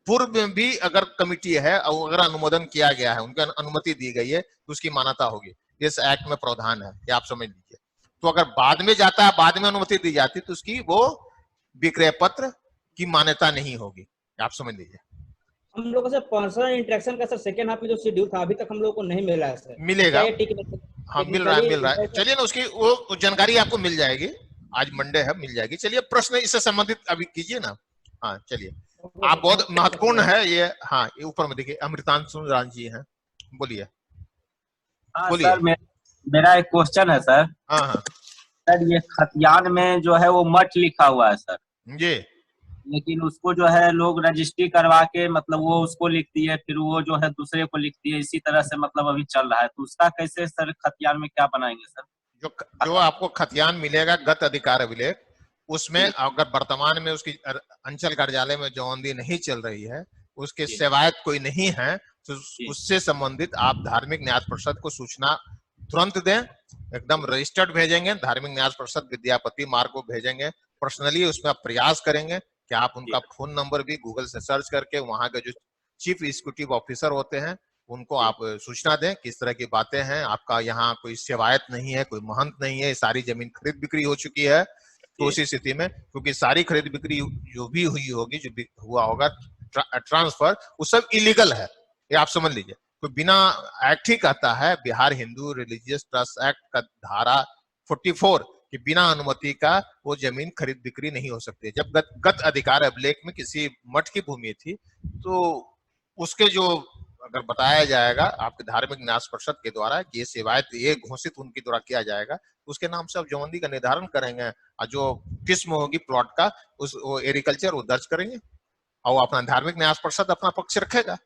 पूर्व में भी अगर कमेटी है और अगर अनुमोदन किया गया है, उनकी अनुमति दी गई है तो उसकी मान्यता होगी। इस एक्ट में प्रावधान है, ये आप समझ लीजिए। तो अगर बाद में जाता है, बाद में अनुमति दी जाती तो उसकी वो विक्रय पत्र की मान्यता नहीं होगी, आप समझ लीजिए। हम लोगों से पर्सनल इंटरेक्शन का सर सेकेंड हाफ में जो शेड्यूल था अभी तक हम लोगों को नहीं मिला है सर। मिलेगा, हाँ मिल रहा है। चलिए ना, उसकी वो जानकारी आपको मिल जाएगी, आज मंडे है, मिल जाएगी। चलिए प्रश्न इससे संबंधित अभी कीजिए ना। हाँ चलिए, आप बहुत महत्वपूर्ण है ये। हाँ ये ऊपर में देखिए अमृतांशु राज जी हैं, बोलिए। बोलिए सर, मेरा एक क्वेश्चन है सर। हाँ सर ये खतियान में जो है वो मठ लिखा हुआ है सर जी, लेकिन उसको जो है लोग रजिस्ट्री करवा के मतलब वो उसको लिखती है, फिर वो जो है दूसरे को लिखती है, इसी तरह से मतलब अभी चल रहा है। तो उसका कैसे सर खतियान में क्या बनाएंगे सर? जो आपको खतियान मिलेगा गत अधिकार अभिलेख, उसमें अगर वर्तमान में उसकी अंचल कार्यालय में जौंदी नहीं चल रही है, उसके सेवायत कोई नहीं है, तो उससे संबंधित आप धार्मिक न्यास परिषद को सूचना तुरंत दें। एकदम रजिस्टर्ड भेजेंगे, धार्मिक न्यास परिषद विद्यापति मार्ग को भेजेंगे। पर्सनली उसमें आप प्रयास करेंगे कि आप उनका फोन नंबर भी गूगल से सर्च करके वहां के जो चीफ एग्जीक्यूटिव ऑफिसर होते हैं, उनको आप सूचना दें किस तरह की बातें हैं, आपका यहाँ कोई सेवायत नहीं है, कोई महंत नहीं है, सारी जमीन खरीद बिक्री हो चुकी है। तो उसी स्थिति में, क्योंकि सारी खरीद बिक्री जो भी हुई होगी, जो भी हुआ होगा ट्रांसफर, वो सब इलीगल है, ये आप समझ लीजिए। तो बिना एक्ट ही कहता है, Bihar Hindu religious trust act का धारा 44 कि बिना अनुमति का वो जमीन खरीद बिक्री नहीं हो सकती। जब गत अधिकार अभिलेख में किसी मठ की भूमि थी, तो उसके जो अगर बताया जाएगा आपके धार्मिक न्यास परिषद के द्वारा कि ये सेवायत ये घोषित उनके द्वारा किया जाएगा, उसके नाम से आप जमबंदी का निर्धारण करेंगे और जो किस्म होगी प्लॉट का उस वो एग्रीकल्चर वो दर्ज करेंगे और वो अपना धार्मिक न्यास परिषद अपना पक्ष रखेगा।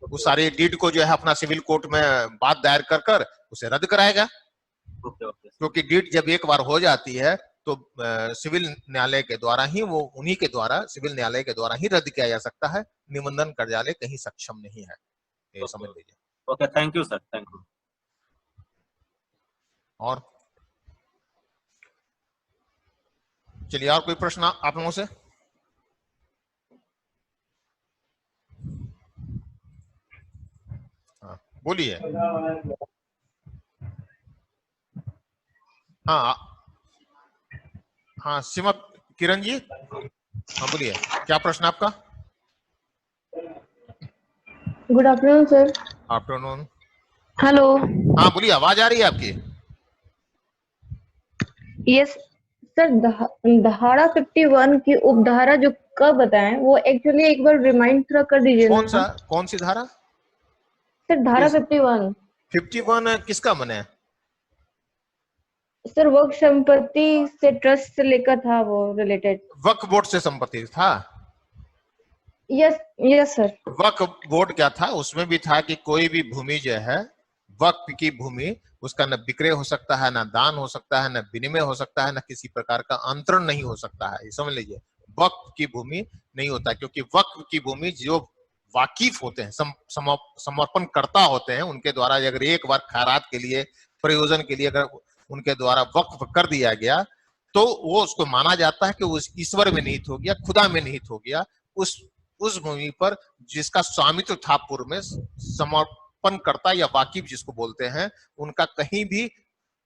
वो सारे डीड को जो है अपना सिविल कोर्ट में बात दायर कर कर उसे रद्द कराएगा, क्योंकि डीड जब एक बार हो जाती है तो सिविल न्यायालय के द्वारा ही वो उन्हीं के द्वारा सिविल न्यायालय के द्वारा ही रद्द किया जा सकता है। निबंधन कार्यालय कहीं सक्षम नहीं है, ये समझ लीजिए। Okay, thank you sir, thank you. और चलिए, और कोई प्रश्न आप लोगों से? हाँ बोलिए। हाँ हाँ सीमा किरण जी, हाँ बोलिए, क्या प्रश्न आपका? Good afternoon sir. Afternoon. Hello. हाँ बोलिए, आवाज आ रही है आपकी? यस सर, धारा 51 की उपधारा जो कब बताएं वो एक्चुअली एक बार रिमाइंड थोड़ा कर दीजिए। कौन सी धारा? सर धारा 51 किसका मन है? सर वक्फ संपत्ति से ट्रस्ट से लेकर था, वो रिलेटेड। वक्फ बोर्ड से संपत्ति था? Yes sir. वक्फ बोर्ड क्या था, उसमें भी था कि कोई भी भूमि जो है वक्फ की भूमि, उसका न विक्रय हो सकता है, न दान हो सकता है, न विनिमय हो सकता है, न किसी प्रकार का अंतरण नहीं हो सकता है। ये समझ लीजिए, वक्फ की भूमि नहीं होता, क्योंकि वक्फ की भूमि जो वाकिफ होते हैं, समर्पण करता होते हैं, उनके द्वारा अगर एक बार खैरात के लिए, प्रयोजन के लिए अगर उनके द्वारा वक्फ कर दिया गया, तो वो उसको माना जाता है कि उस ईश्वर में निहित हो गया, खुदा में निहित हो गया। उस भूमि पर जिसका स्वामित्व था पूर्व में, समर्पण करता या वाकिफ जिसको बोलते हैं, उनका कहीं भी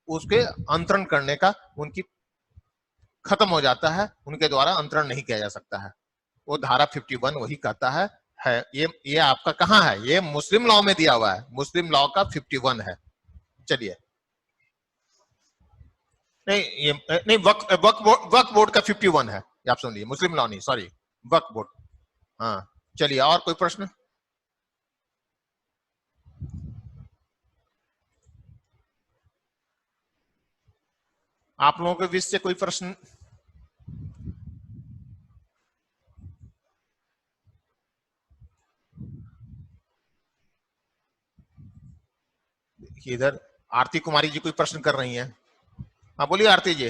उसके अंतरण करने का उनकी खत्म हो जाता है, उनके द्वारा अंतरण नहीं किया जा सकता है। वो धारा 51 वही कहता है। ये आपका कहाँ है? ये मुस्लिम लॉ में दिया हुआ है, मुस्लिम लॉ का 51 है। चलिए, नहीं वक्फ बोर्ड का 51 है, आप सुन लीजिए, मुस्लिम लॉ नहीं, सॉरी, वक्फ बोर्ड। हाँ चलिए, और कोई प्रश्न? आप लोगों के बीच से कोई प्रश्न? इधर आरती कुमारी जी कोई प्रश्न कर रही हैं। हाँ बोलिए आरती जी।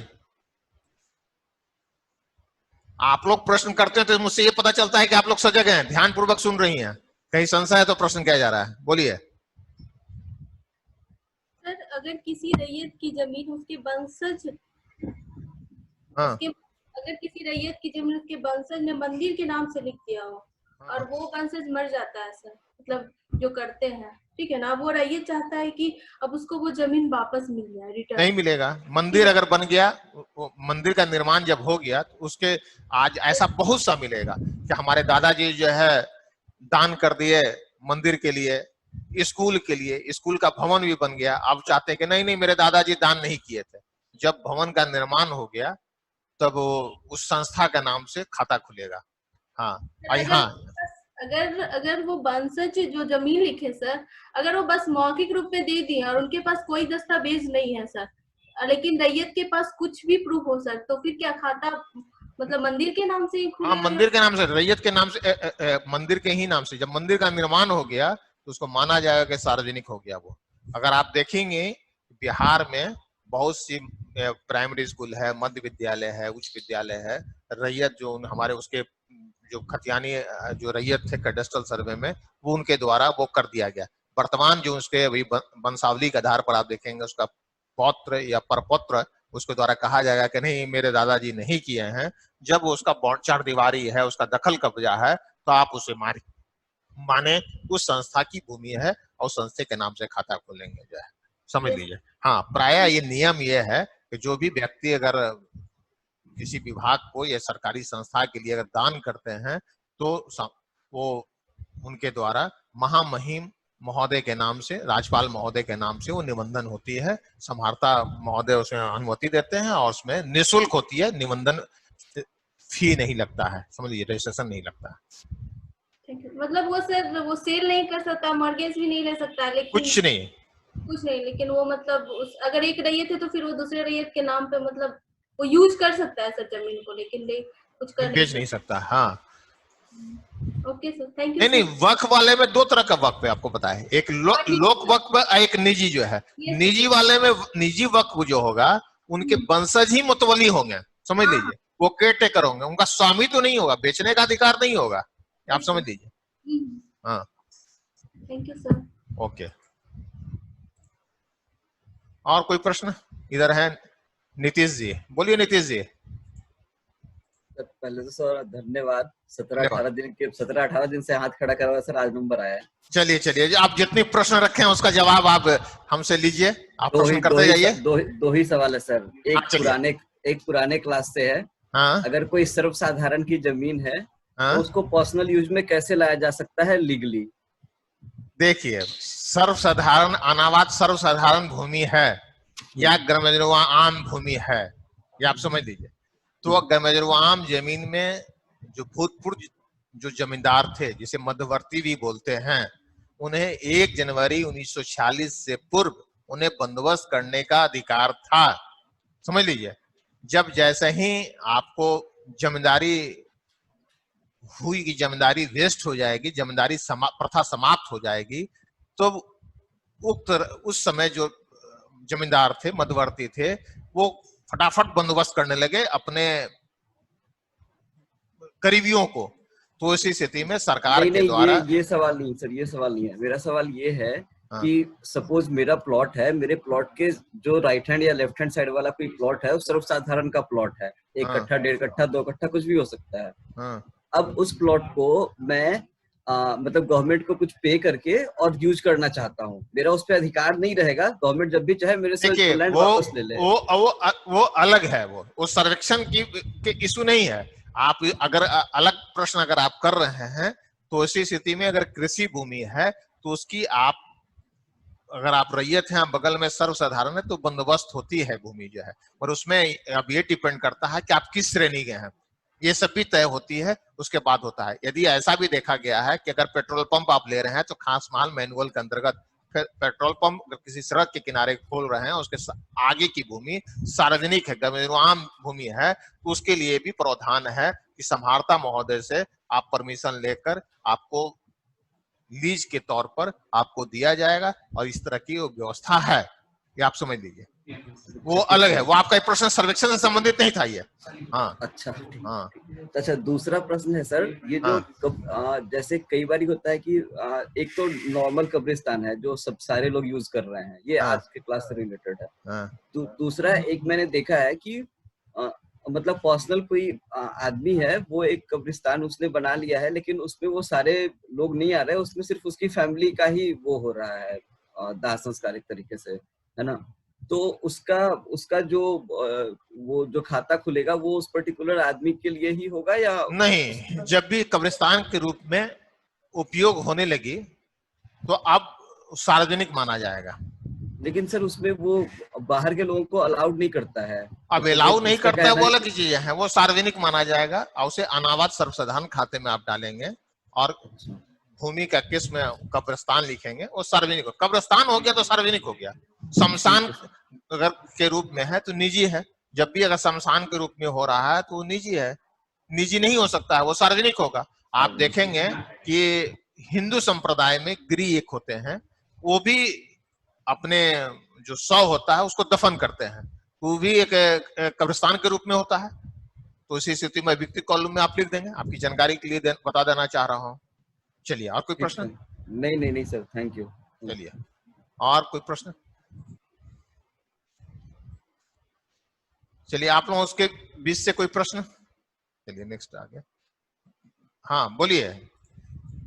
आप लोग प्रश्न करते हैं तो मुझसे ये पता चलता है कि आप लोग सजग हैं, ध्यान पूर्वक सुन रही हैं। कहीं संशय है तो प्रश्न किया जा रहा है, बोलिए। सर अगर किसी रैयत की जमीन उसके वंशज अगर किसी रैयत की जमीन उसके वंशज ने मंदिर के नाम से लिख दिया हो और वो वंशज मर जाता है सर, मतलब जो करते हैं, ठीक है ना, वो रैयत चाहता है कि अब उसको वो जमीन वापस मिल जाए, रिटर्न। नहीं मिलेगा। मंदिर अगर बन गया, मंदिर का निर्माण जब हो गया तो उसके आज ऐसा बहुत सा मिलेगा कि हमारे दादाजी जो है दान कर दिए मंदिर के लिए, स्कूल के लिए, स्कूल का भवन भी बन गया, अब चाहते हैं कि नहीं नहीं मेरे दादाजी दान नहीं किए थे। जब भवन का निर्माण हो गया तब उस संस्था का नाम से खाता खुलेगा। हाँ अगर वो वंशज जो जमीन लिखे सर, अगर वो बस मौखिक रूप में दे दिए और उनके पास कोई दस्तावेज नहीं है सर, लेकिन रैयत के पास कुछ भी प्रूफ हो सर, तो फिर क्या खाता मतलब मंदिर के नाम से ही खुलेगा? हाँ मंदिर के नाम से, रैयत के नाम से, मंदिर के ही नाम से। जब मंदिर का निर्माण हो गया तो उसको माना जाएगा कि सार्वजनिक हो गया वो। अगर आप देखेंगे बिहार में बहुत सी प्राइमरी स्कूल है, मध्य विद्यालय है, उच्च विद्यालय है, रैयत जो हमारे उसके जो खतियानी जो रैयत थे कैडेस्ट्रल सर्वे में, वो उनके द्वारा वो कर दिया गया। वर्तमान जो उसके अभी वंशावली के आधार पर आप देखेंगे उसका पौत्र या परपौत्र, उसके द्वारा कहा जाएगा कि नहीं मेरे दादाजी नहीं किए हैं। जब उसका चार दीवारी है, उसका दखल कब्जा है, तो आप उसे माने उस संस्था की भूमि है और संस्था के नाम से खाता खोलेंगे जो है, समझ लीजिए। हाँ, प्रायः ये नियम ये है कि जो भी व्यक्ति अगर किसी विभाग को या सरकारी संस्था के लिए अगर दान करते हैं तो वो उनके द्वारा महामहिम महोदय के नाम से, राज्यपाल महोदय के नाम से वो निबंधन होती है। समाहर्ता महोदय उसमें अनुमति देते हैं और उसमें निःशुल्क होती है, निबंधन फी नहीं लगता है, समझ लीजिए, रजिस्ट्रेशन नहीं लगता है। मतलब वो सर वो सेल नहीं कर सकता, मॉर्गेज भी नहीं ले सकता, लेकिन कुछ नहीं, लेकिन वो मतलब अगर एक रैयत है तो फिर वो दूसरे रैयत के नाम पे मतलब वो यूज कर सकता है सर जमीन को, लेकिन कुछ कर बेच नहीं सकता। हाँ, ओके सर, थैंक यू। नहीं, वक्फ वाले में दो तरह का वक्फ है, आपको पता है, एक लोक वक्फ, एक निजी जो है। निजी वाले में, निजी वक्फ जो होगा उनके वंशज ही मुतवली होंगे, समझ लीजिए, वो केयर टेकर होंगे, उनका स्वामी तो नहीं होगा, बेचने का अधिकार नहीं होगा, आप समझ लीजिए। हाँ, थैंक यू सर। ओके, और कोई प्रश्न? इधर है नीतीश जी, बोलिए नीतीश जी। पहले तो सर धन्यवाद, 17-18 दिन से हाथ खड़ा करवा सर, आज नंबर आया है। चलिए, आप जितने प्रश्न रखे हैं उसका जवाब आप हमसे लीजिए, आप प्रश्न करते जाइए। दो ही सवाल है सर। एक पुराने क्लास से है। हाँ? अगर कोई सर्वसाधारण की जमीन है तो उसको पर्सनल यूज में कैसे लाया जा सकता है लीगली? देखिए, सर्वसाधारण अनावाद सर्वसाधारण भूमि है या गैरमजरूआ आम भूमि है, ये आप समझ लीजिए। तो गैरमजरूआ आम जमीन में जो भूतपूर्व जो जमींदार थे, जिसे मध्यवर्ती भी बोलते हैं, उन्हें 1 जनवरी 1946 से पूर्व उन्हें बंदोबस्त करने का अधिकार था, समझ लीजिए। जब जैसे ही आपको जमींदारी हुई कि जमींदारी वेस्ट हो जाएगी, जमींदारी प्रथा समाप्त हो जाएगी, तो उस समय जो जमींदार थे, मध्यवर्ती थे, वो फटाफट बंदोबस्त करने लगे अपने करीबियों को। तो इसी स्थिति में सरकार के द्वारा ये सवाल नहीं सर, ये सवाल नहीं है मेरा। सवाल ये है कि सपोज मेरा प्लॉट है, मेरे प्लॉट के जो राइट हैंड या लेफ्ट हैंड साइड वाला कोई प्लॉट है, वो सर्वसाधारण का प्लॉट है, 1 कट्ठा 1.5 कट्ठा 2 कट्ठा कुछ भी हो सकता है। अब उस प्लॉट को मैं मतलब गवर्नमेंट को कुछ पे करके और यूज करना चाहता हूँ, मेरा उस पर अधिकार नहीं रहेगा, गवर्नमेंट जब भी चाहे मेरे से लैंड वापस ले ले। वो अलग है, वो सर्वेक्षण की इशू नहीं है। आप अगर अलग प्रश्न अगर आप कर रहे हैं तो इसी स्थिति में अगर कृषि भूमि है तो उसकी आप अगर आप रैयत हैं, बगल में सर्वसाधारण है, तो बंदोबस्त होती है भूमि जो है, और उसमें अब ये डिपेंड करता है कि आप किस श्रेणी के हैं, ये सब भी तय होती है, उसके बाद होता है। यदि ऐसा भी देखा गया है कि अगर पेट्रोल पंप आप ले रहे हैं तो खास माल मैनुअल के अंतर्गत पेट्रोल पंप अगर किसी सड़क के किनारे खोल रहे हैं, उसके आगे की भूमि सार्वजनिक है, आम भूमि है, तो उसके लिए भी प्रावधान है कि समाहर्ता महोदय से आप परमिशन लेकर आपको लीज के तौर पर आपको दिया जाएगा, और इस तरह की वो व्यवस्था है, ये आप समझ लीजिए। वो अलग है, वो आपका प्रश्न सर्वेक्षण से संबंधित नहीं था ये। हाँ, अच्छा, हाँ। अच्छा, दूसरा प्रश्न है सर, ये जो जैसे कई बार होता है कि एक तो नॉर्मल कब्रिस्तान है जो सब सारे लोग यूज कर रहे हैं, ये आज के क्लास से रिलेटेड है। तो दूसरा एक मैंने देखा है कि मतलब पर्सनल कोई आदमी है, वो एक कब्रिस्तान उसने बना लिया है, लेकिन उसमें वो सारे लोग नहीं आ रहे, उसमें सिर्फ उसकी फैमिली का ही वो हो रहा है दाह संस्कार एक तरीके से, है ना। तो उसका जो वो जो खाता खुलेगा वो उस पर्टिकुलर आदमी के लिए ही होगा या नहीं? जब भी कब्रिस्तान के रूप में उपयोग होने लगी तो अब सार्वजनिक माना जाएगा। लेकिन सर उसमें वो बाहर के लोगों को अलाउड नहीं करता है। अब अलाउ नहीं करता है, वो अलग चीजें हैं, वो सार्वजनिक माना जाएगा और उसे अनावाद सर्वसाधारण खाते में आप डालेंगे, और भूमि का किस्म कब्रिस्तान लिखेंगे, वो सार्वजनिक। कब्रिस्तान हो गया तो सार्वजनिक हो गया। शमशान अगर के रूप में है तो निजी है। जब भी अगर शमशान के रूप में हो रहा है तो वो निजी है, निजी नहीं हो सकता है, वो सार्वजनिक होगा। आप देखेंगे कि हिंदू संप्रदाय में गृह एक होते हैं, वो भी अपने जो शव होता है उसको दफन करते हैं, वो भी एक कब्रिस्तान के रूप में होता है। तो इसी स्थिति में व्यक्ति कॉलम में आप लिख देंगे, आपकी जानकारी के लिए बता देना चाह रहा हूँ। चलिए, और कोई प्रश्न? नहीं सर, थैंक यू। चलिए, और कोई प्रश्न? चलिए, आप लोगों उसके बीच से कोई प्रश्न? चलिए नेक्स्ट आ गया। हाँ, बोलिए।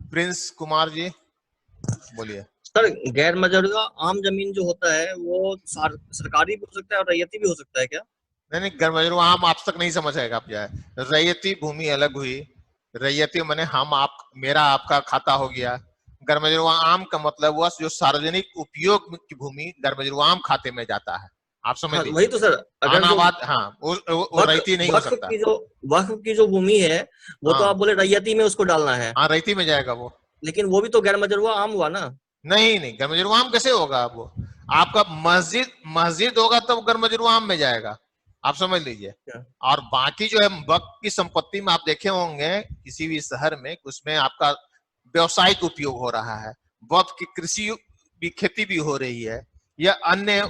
प्रिंस कुमार जी बोलिए। सर गैर मजरूआ आम जमीन जो होता है वो सरकारी भी हो सकता है और रैयती भी हो सकता है क्या? नहीं, गैर मजरूआ आम आप तक नहीं समझ आएगा आप। जाए रैयती भूमि अलग हुई, रैयती माने हम आप, मेरा आपका खाता हो गया। गैर मजरूआ आम का मतलब हुआ जो सार्वजनिक उपयोग की भूमि गैर मजरूआ आम खाते में जाता है, आप समझ लीजिए। वही तो सर, अगर अनाबाद हाँ वो रैयती नहीं हो सकता। वक्फ की जो भूमि है वो तो हाँ। आप बोले रैयती में उसको डालना है। हाँ रैयती में जाएगा वो। लेकिन वो भी तो गैर मजरूआ आम हुआ ना। नहीं नहीं, गैर मजरूआ आम कैसे होगा? वो आपका मस्जिद होगा तब गैर मजरूआ आम में जाएगा, आप समझ लीजिए। और बाकी जो है वक्फ की संपत्ति में आप देखे होंगे किसी भी शहर में, उसमें आपका व्यवसायिक उपयोग हो रहा है, वक्फ की कृषि भी, खेती भी हो रही है, या अन्य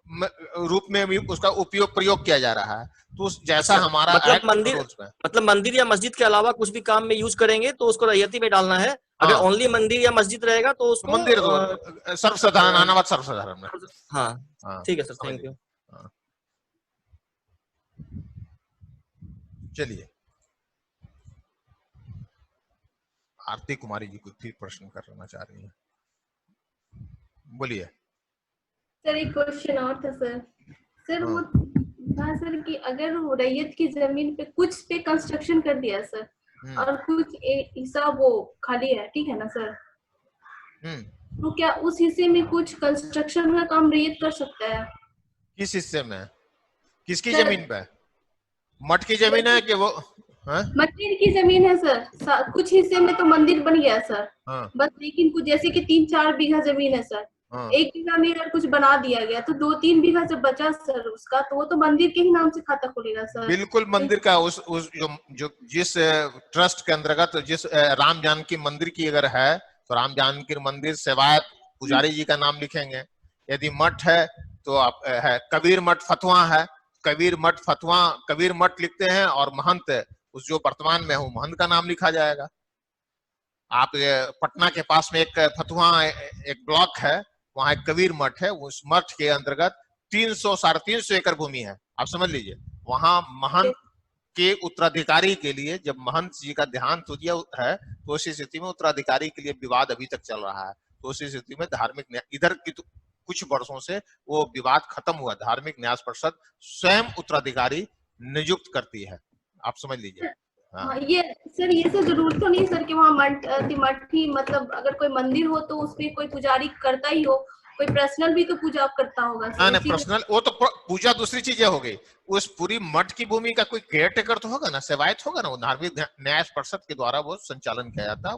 रूप में भी उसका उपयोग प्रयोग किया जा रहा है। तो जैसा हमारा मतलब मंदिर या मस्जिद के अलावा कुछ भी काम में यूज करेंगे तो उसको रैयती में डालना है। अगर ओनली मंदिर या मस्जिद रहेगा तो उसको मंदिर सर्वसाधारण, अनावत सर्वसाधारण में। हाँ ठीक है सर, थैंक यू। चलिए आरती कुमारी जी कोई फिर प्रश्न करना चाह रही है, बोलिए। सर एक क्वेश्चन और था सर वो था सर कि अगर वो रैयत की जमीन पे कुछ पे कंस्ट्रक्शन कर दिया सर और कुछ हिस्सा वो खाली है, ठीक है ना सर, तो क्या उस हिस्से में कुछ कंस्ट्रक्शन का काम रैयत कर सकता है? किस हिस्से में? किसकी जमीन पे? मठ की जमीन है कि वो मंदिर की जमीन है सर? कुछ हिस्से में तो मंदिर बन गया सर, बस लेकिन कुछ जैसे कि 3-4 बीघा जमीन है सर, 1 बीघा में अगर कुछ बना दिया गया तो 2-3 बीघा जब बचा सर उसका, तो वो तो मंदिर के ही नाम से खाता खुलेगा सर। बिल्कुल मंदिर का उस जो जिस ट्रस्ट के अंतर्गत जिस राम जानकी मंदिर की अगर है तो राम जानकी मंदिर सेवायत पुजारी जी का नाम लिखेंगे। यदि मठ है तो आप है कबीर मठ फतवा है, कबीर मठ फतवा, कबीर मठ लिखते हैं, और महंत उस जो वर्तमान में हूँ महंत का नाम लिखा जाएगा। आप पटना के पास में एक फतवा एक ब्लॉक है, वहां एक कबीर मठ है, उस मठ के अंतर्गत 300-350 एकड़ भूमि है, आप समझ लीजिए। वहां महंत के उत्तराधिकारी के लिए जब महंत जी का देहांत हो गया है तो उस स्थिति में उत्तराधिकारी के लिए विवाद अभी तक चल रहा है। तो उस स्थिति में धार्मिक इधर की तो कुछ वर्षों से वो विवाद खत्म हुआ, धार्मिक न्यास परिषद स्वयं उत्तराधिकारी नियुक्त करती है, आप समझ लीजिए। हाँ ये सर जरूरत तो नहीं सर कि वहाँ मठ ही, मतलब अगर कोई मंदिर हो तो उसमें कोई पुजारी करता ही हो, कोई पर्सनल भी तो पूजा करता होगा। नहीं पर्सनल, वो तो पूजा दूसरी चीजें हो गई। उस पूरी मठ की भूमि का कोई केयर टेकर तो होगा ना, सेवायत होगा ना, वो धार्मिक न्याय परिषद के द्वारा वो संचालन किया जाता है।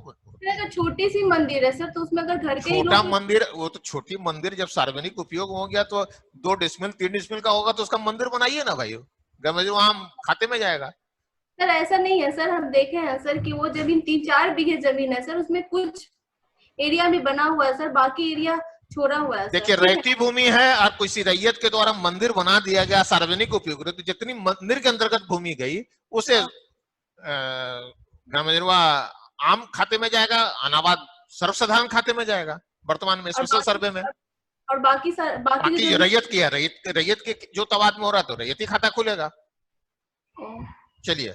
अगर छोटी सी मंदिर है सर तो उसमें अगर घर के छोटा मंदिर, वो तो छोटी मंदिर जब सार्वजनिक उपयोग हो गया तो 2 डेसिमल 3 डेसिमल का होगा तो उसका मंदिर बनाइए ना भाई, वहां खाते में जाएगा। सर ऐसा नहीं है सर, हम देखे हैं सर कि वो जमीन 3-4 बीघे जमीन है सर, उसमें कुछ एरिया में बना हुआ है सर, बाकी एरिया छोड़ा हुआ है। देखिए रैयती भूमि है और किसी रैयत के द्वारा मंदिर बना दिया गया सार्वजनिक उपयोग, तो जितनी मंदिर के अंतर्गत भूमि गई उसे ग्रामीणवा आम खाते में जाएगा, अनाबाद सर्वसाधारण खाते में जाएगा वर्तमान में स्पेशल सर्वे में। और बाकी जो रैयत की है, रैयत के जो तवाद में हो रहा तो रैयती खाता खुलेगा। चलिए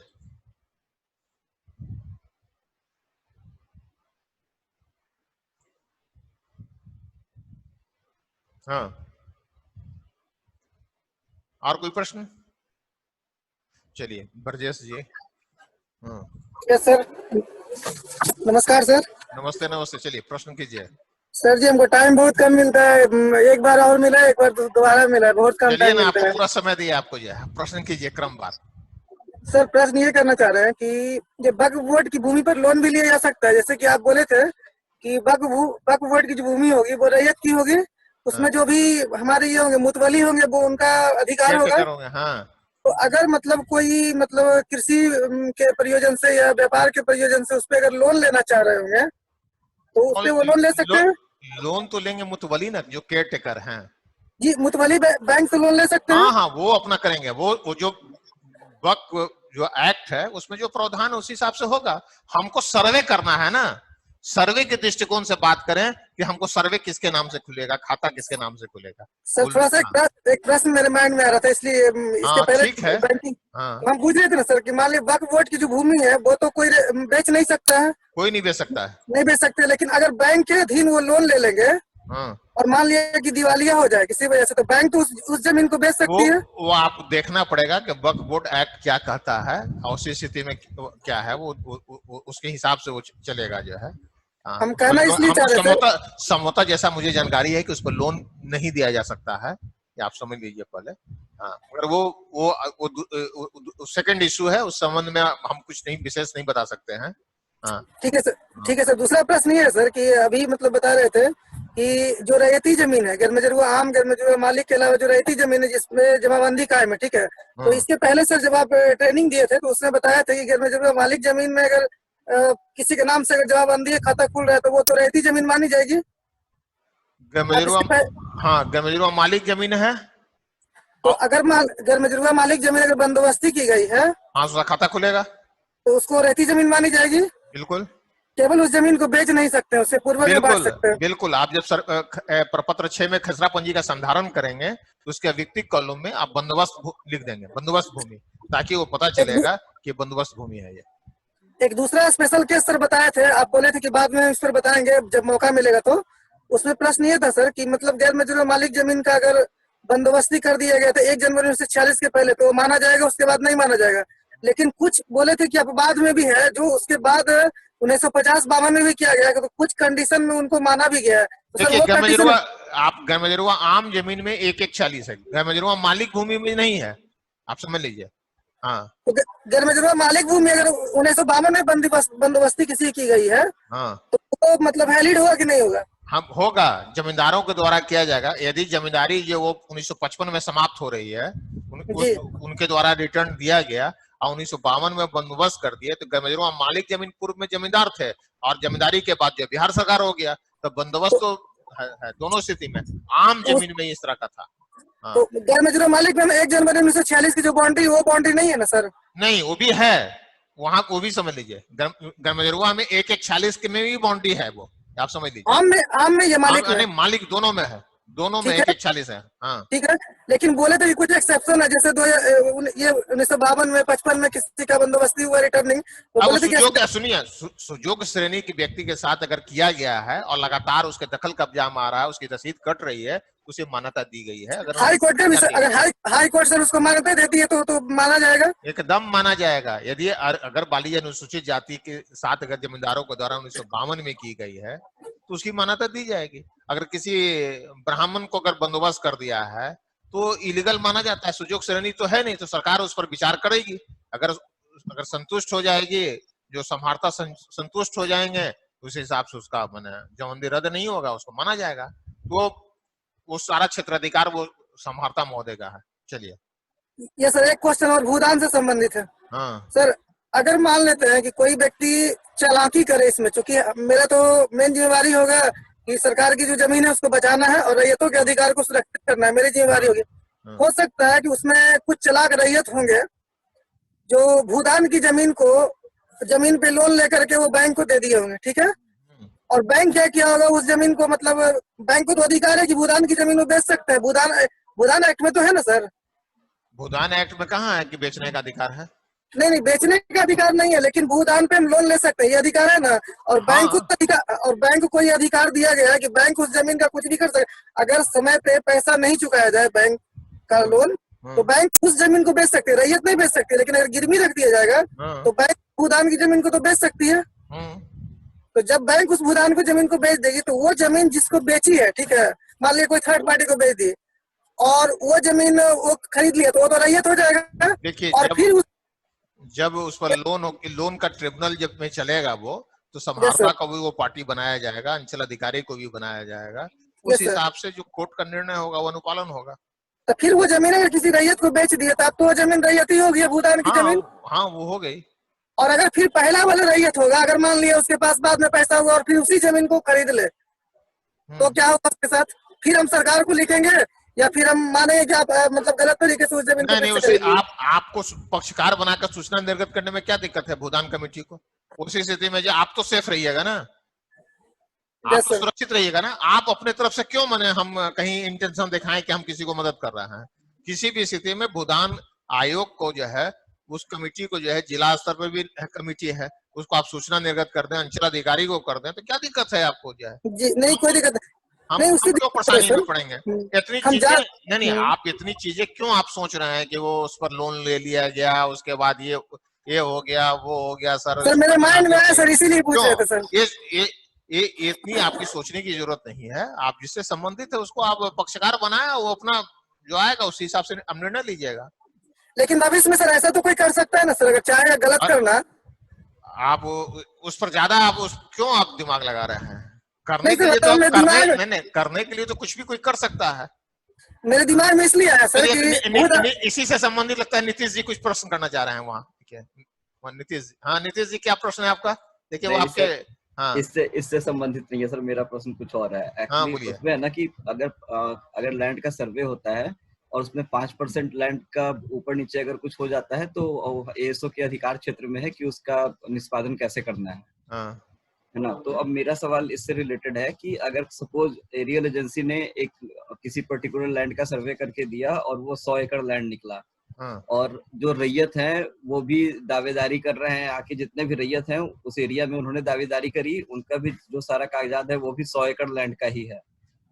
हाँ और कोई प्रश्न? चलिए ब्रजेश जी। हाँ यस सर, नमस्कार सर। नमस्ते नमस्ते, चलिए प्रश्न कीजिए। सर जी हमको टाइम बहुत कम मिलता है, एक बार और मिला, एक बार दोबारा मिला, बहुत कम टाइम मिलता है। पूरा समय दिया आपको, जो है प्रश्न कीजिए क्रमवार। सर प्रश्न ये करना चाह रहे हैं कि ये वक्फ बोर्ड की भूमि पर लोन भी लिया जा सकता है, जैसे कि आप बोले थे कि वक्फ बोर्ड की जो भूमि होगी वो रैयत की होगी, उसमें जो भी हमारे ये होंगे मुतवली होंगे वो उनका अधिकार होगा। हाँ। तो अगर मतलब कोई मतलब कृषि के प्रयोजन से या व्यापार के प्रयोजन से उस पर अगर लोन लेना चाह रहे होंगे तो उस पे वो लोन ले सकते हैं? लोन तो लेंगे मुतवली ना, जो केयर टेकर हैं जी, मुतवली बैंक से लोन ले सकते हैं। हाँ वो अपना करेंगे, वो जो वक्फ जो एक्ट है उसमें जो प्रावधान उस हिसाब से होगा। हमको सर्वे करना है ना, सर्वे के दृष्टिकोण से बात करें कि हमको सर्वे किसके नाम से खुलेगा, खाता किसके नाम से खुलेगा। सर थोड़ा सा एक प्रश्न मेरे माइंड में आ रहा था, इसलिए इसके पहले ठीक है। बैंकिंग हम पूछ रहे थे ना सर कि मान लीजिए वक्फ बोर्ड की जो भूमि है वो तो कोई बेच नहीं सकता है, कोई नहीं बेच सकता है, नहीं बेच सकते, लेकिन अगर बैंक के अधीन वो लोन ले लेंगे और मान लिया कि दिवालिया हो जाए किसी वजह से, तो बैंक तो उस जमीन को बेच सकती है। वो आप देखना पड़ेगा कि वक्फ बोर्ड एक्ट क्या कहता है और उस स्थिति में क्या है, वो उसके हिसाब से वो चलेगा जो है। हम कहना इसलिए चाह रहे थे, समझौता जैसा मुझे जानकारी है कि उस पर लोन नहीं दिया जा सकता है, ये आप समझ लीजिए पहले। अगर वो सेकंड इशू है, उस संबंध में हम कुछ नहीं विशेष नहीं बता सकते हैं। ठीक है सर, ठीक है सर। दूसरा प्रश्न ये है सर कि अभी मतलब बता रहे थे कि जो रैयती जमीन है, गैरमजरूआ आम गैरमजरूआ मालिक के अलावा जो रैयती जमीन है जिसमें जमाबंदी कायम है, ठीक है, तो इसके पहले सर जब आप ट्रेनिंग दिए थे तो उसने बताया था कि गैरमजरूआ मालिक जमीन में अगर किसी के नाम से अगर जमाबंदी है, खाता खुल रहा है, तो वो तो रैयती जमीन मानी जाएगी। गैरमजरूआ मालिक जमीन है, तो अगर गैरमजरूआ मालिक जमीन अगर बंदोबस्ती की गई है, उसका खाता खुलेगा, तो उसको रैयती जमीन मानी जाएगी। बिल्कुल, केवल उस जमीन को बेच नहीं सकते, उससे पूर्व में बांट सकते हैं। बिल्कुल, आप जब प्रपत्र 6 में खसरा पंजी का संधारण करेंगे तो उसके विक्तिक कॉलम में आप बंदोबस्त लिख देंगे, बंदोबस्त भूमि, ताकि वो पता चलेगा कि बंदोबस्त भूमि है ये। एक दूसरा स्पेशल केस सर बताए थे, आप बोले थे कि बाद में इस पर बताएंगे जब मौका मिलेगा, तो उसमें प्रश्न ये था सर कि मतलब गैरमजरूआ मालिक जमीन का अगर बंदोबस्ती कर दिया गया था 1 जनवरी 1946 के पहले, तो माना जाएगा, उसके बाद नहीं माना जाएगा। लेकिन कुछ बोले थे कि अपवाद में भी है, जो उसके बाद 1950-52 में भी किया गया, तो कुछ कंडीशन में उनको माना भी गया है। देखिए, गैरमजरूआ आम जमीन में 1/40 है, गैरमजरूआ मालिक भूमि में नहीं है, आप समझ लीजिए। तो गैरमजरूआ मालिक भूमि अगर 1952 में बंदोबस्ती किसी की गई है, तो वो मतलब वैलिड होगा कि नहीं होगा? हम होगा, जमींदारों के द्वारा किया जाएगा। यदि जमींदारी जो वो 1955 में समाप्त हो रही है, उनके द्वारा रिटर्न दिया गया और 1952 में बंदोबस्त कर दिए, तो गैरमजरूआ मालिक जमीन पूर्व में जमींदार थे और जमींदारी के बाद जब बिहार सरकार हो गया तो बंदोबस्त तो है दोनों स्थिति में। आम जमीन में इस तरह का था। तो गैरमजरूआ मालिक में 1 जनवरी 1946 की जो बाउंड्री, वो बाउंड्री नहीं है ना सर? नहीं, वो भी है वहाँ, वो भी समझ लीजिए। गैरमजरूआ में 1/41 के में भी बाउंड्री है, वो आप समझ लीजिए। आम में ये मालिक दोनों में है, दोनों में 1/41 है। ठीक है, लेकिन बोले थे कि कुछ एक्सेप्शन है, जैसे ये 1952 में 55 में किसी का बंदोबस्ती हुआ रिटर्निंग, सुनिए, सुजोग श्रेणी के व्यक्ति के साथ अगर किया गया है और लगातार उसके दखल कब्जा में आ रहा है, उसकी रसीद कट रही है, उसे मान्यता दी गई है। अगर हाई कोर्ट ने भी अगर हाई कोर्ट सर उसको मान्यता देती है तो माना जाएगा, एकदम माना जाएगा। यदि अगर बालिया अनुसूचित जाति के साथ अगर जमींदारों के द्वारा 1952 में की गई है तो उसकी मान्यता दी जाएगी। अगर किसी ब्राह्मण को अगर बंदोबस्त कर दिया है तो इलीगल माना जाता है, सुजोग श्रेणी तो है नहीं, तो सरकार उस पर विचार करेगी। अगर संतुष्ट हो जाएगी, जो संभारता संतुष्ट हो जाएंगे, उस हिसाब से उसका जमानती रद्द नहीं होगा, उसको माना जाएगा। तो वो सारा क्षेत्राधिकार वो संभारता महोदय का है। चलिए, ये सर एक क्वेश्चन और भूदान से संबंधित है। सर अगर मान लेते हैं कि कोई व्यक्ति चालाकी करे इसमें, चूंकि मेरा तो मेन जिम्मेवारी होगा कि सरकार की जो जमीन है उसको बचाना है और रैयतों के अधिकार को सुरक्षित करना है, मेरी जिम्मेवारी होगी। हो सकता है कि उसमें कुछ चालाक रैयत होंगे जो भूदान की जमीन को, जमीन पे लोन लेकर के वो बैंक को दे दिए होंगे, ठीक है, और बैंक क्या किया होगा उस जमीन को, मतलब बैंक को तो अधिकार है कि भूदान की जमीन वो बेच सकते हैं। भूदान एक्ट में तो है ना सर? भूदान एक्ट में कहाँ है कि बेचने का अधिकार है? नहीं, बेचने का अधिकार नहीं है, लेकिन भूदान पे हम लोन ले सकते हैं, ये अधिकार है ना। और बैंक को कोई अधिकार दिया गया है कि बैंक उस जमीन का कुछ भी कर सकते। अगर समय पे पैसा नहीं चुकाया जाए बैंक का लोन, तो बैंक उस जमीन को बेच सकते है, रैयत नहीं बेच सकते। लेकिन अगर गिरवी रख दिया जाएगा तो बैंक भूदान की जमीन को तो बेच सकती है। तो जब बैंक उस भूदान को जमीन को बेच देगी, तो वो जमीन जिसको बेची है, ठीक है, मान लिया कोई थर्ड पार्टी को बेच दी और वो जमीन वो खरीद लिया, तो वो तो रैयत हो जाएगा। देखिए, और फिर जब उस पर लोन का ट्रिब्यूनल जब में चलेगा वो, तो संभारता को भी वो पार्टी बनाया जाएगा, अंचल अधिकारी को भी बनाया जाएगा। उस हिसाब से जो कोर्ट का निर्णय होगा वो अनुपालन होगा। तो फिर वो जमीन अगर किसी रैयत को बेच दिया, तब तो वो जमीन रैयत ही होगी, भूदान की जमीन। हाँ, वो हो गई। और अगर फिर पहला वाला रैयत होगा, अगर मान लिया उसके पास बाद में पैसा हुआ और फिर उसी जमीन को खरीद ले, तो क्या होगा उसके साथ? फिर हम सरकार को लिखेंगे या फिर हम माने कि आप मतलब गलत तरीके से उस जमीन को नहीं, उसे आपको पक्षकार बनाकर सूचना निर्गत करने में क्या दिक्कत है भूदान कमेटी को? उसी स्थिति में जो आप तो सेफ रहिएगा ना, आप तो सुरक्षित रहिएगा ना। आप अपने तरफ से क्यों मने हम कहीं इंटेंशन दिखाएं कि हम किसी को मदद कर रहे हैं। किसी भी स्थिति में भूदान आयोग को जो है, उस कमेटी को जो है, जिला स्तर पर भी कमेटी है, उसको आप सूचना निर्गत कर दें, अंचलाधिकारी को कर दें, तो क्या दिक्कत है आपको जो है? जी नहीं, कोई दिक्कत हम क्यों परेशानी में पड़ेंगे? इतनी चीजें नहीं, आप इतनी चीजें क्यों आप सोच रहे हैं कि वो उस पर लोन ले लिया गया, उसके बाद ये हो गया, वो हो गया। सर मेरे माइंड में आया सर, इसीलिए पूछ रहे थे सर। ये इतनी आपकी सोचने की जरूरत नहीं है। आप जिससे संबंधित है उसको आप पक्षकार बनाए, वो अपना जो आएगा उस हिसाब से निर्णय लीजिएगा। लेकिन भविष्य में सर ऐसा तो कोई कर सकता है ना सर, अगर चाहे गलत करना। आप उस पर ज्यादा आप क्यों आप दिमाग लगा रहे हैं? करने के लिए तो करने के लिए तो कुछ भी कोई कर सकता है। मेरे दिमाग में इसलिए आया सर कि इसी से संबंधित लगता है नीतीश जी कुछ प्रश्न करना चाह रहे हैं वहाँ। नीतीश जी, हाँ नीतीश जी, क्या प्रश्न है आपका? देखिए वो आपके इससे संबंधित नहीं है सर, मेरा प्रश्न कुछ और है। एक्चुअली उसमें है ना कि अगर लैंड का सर्वे होता है और उसमें 5% लैंड का ऊपर नीचे अगर कुछ हो जाता है तो एएसओ के अधिकार क्षेत्र में है कि उसका निष्पादन कैसे करना है ना। तो अब मेरा सवाल इससे रिलेटेड है कि अगर सपोज एरियल एजेंसी ने एक किसी पर्टिकुलर लैंड का सर्वे करके दिया और वो 100 एकड़ लैंड निकला, और जो रैयत है वो भी दावेदारी कर रहे हैं, आके जितने भी रैयत हैं उस एरिया में उन्होंने दावेदारी करी, उनका भी जो सारा कागजात है वो भी 100 एकड़ लैंड का ही है।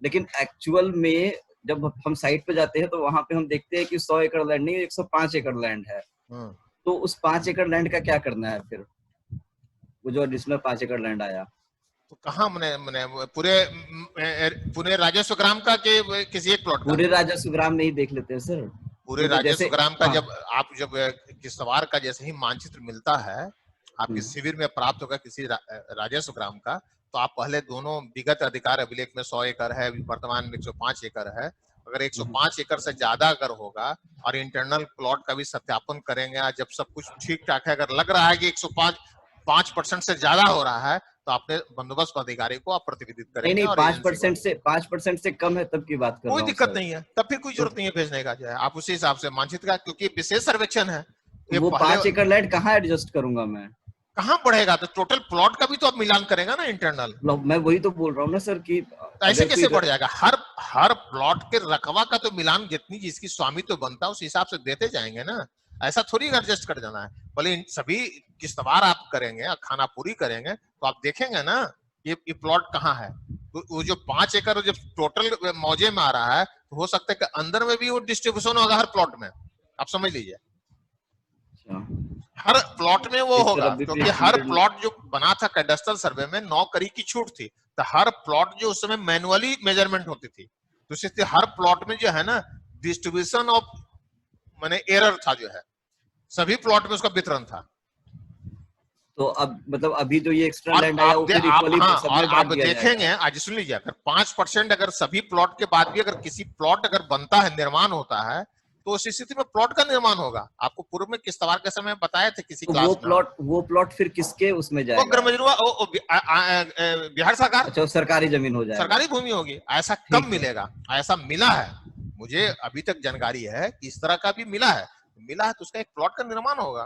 लेकिन एक्चुअल में जब हम साइट पे जाते हैं तो वहां पे हम देखते हैं कि 100 एकड़ लैंड नहीं, 105 एकड़ लैंड है। तो उस 5 एकड़ लैंड का क्या करना है फिर, वो जो एडिशनल 5 एकड़ लैंड आया? तो कहाँ मैंने पूरे राजस्व ग्राम का के किसी एक प्लॉट? पूरे राजस्व ग्राम नहीं देख लेते हैं सर। पूरे राजस्व ग्राम का जब किस्तवार का जैसे ही मानचित्र मिलता है आपके शिविर में प्राप्त होगा किसी राजस्व ग्राम का, तो आप पहले दोनों विगत अधिकार अभिलेख में 100 एकड़ है, वर्तमान में 105 एकड़ है। अगर 105 एकड़ से ज्यादा अगर होगा और इंटरनल प्लॉट का भी सत्यापन करेंगे, जब सब कुछ ठीक ठाक है, अगर लग रहा है कि 105% से ज्यादा हो रहा है, तो अपने बंदोबस्त अधिकारी को आप प्रतिवेदित करेंगे। नहीं 5% से कम है तब की बात कर रहा हूं। कोई दिक्कत नहीं है, तब फिर कोई जरूरत नहीं है भेजने का, जो है आप उसी हिसाब से मानचित्र का, क्योंकि विशेष सर्वेक्षण है। वो 5 एकड़ लैंड कहाँ एडजस्ट करूंगा मैं? कहाँ बढ़ेगा? तो टोटल प्लॉट का भी तो आप मिलान करेगा ना इंटरनल। मैं वही तो बोल रहा हूँ ना सर कि ऐसे कैसे बढ़ जाएगा? हर प्लॉट के रकबा का तो मिलान जितनी जिसकी स्वामित्व बनता है उस हिसाब से देते जाएंगे ना। ऐसा थोड़ी एडजस्ट कर जाना है। भले सभी किस्तवार आप करेंगे, खाना पूरी करेंगे, तो आप देखेंगे ना ये प्लॉट कहाँ है। तो वो जो 5 एकड़ जब टोटल मौजे में आ रहा है, तो हो सकता है कि अंदर में भी वो डिस्ट्रीब्यूशन होगा हर प्लॉट में। आप समझ लीजिए हर प्लॉट में वो होगा, क्योंकि हर प्लॉट जो बना था कैडेस्ट्रल सर्वे में 9 कड़ी की छूट थी, तो हर प्लॉट जो उस समय मैनुअली मेजरमेंट होती थी, तो इससे हर प्लॉट में जो है ना डिस्ट्रीब्यूशन ऑफ माने एरर था, जो है सभी प्लॉट में उसका वितरण था। तो अब मतलब अभी जो ये एक्स्ट्रा लैंड आया वो फिर इक्वली आप देखेंगे, आज सुन लीजिए, अगर 5% अगर सभी प्लॉट के बाद भी अगर किसी प्लॉट अगर बनता है, निर्माण होता है, तो उस स्थिति में प्लॉट का निर्माण होगा। आपको पूर्व में किस्तवार के समय बताए थे किसी क्लास में। वो प्लॉट फिर किसके उसमें जाएगा? वो ग्रामजुआ बिहार सरकार। अच्छा, सरकारी जमीन हो जाएगा, सरकारी भूमि होगी। ऐसा कब मिलेगा? ऐसा मिला है, मुझे अभी तक जानकारी है कि इस तरह का भी मिला है तो उसका एक प्लॉट का निर्माण होगा।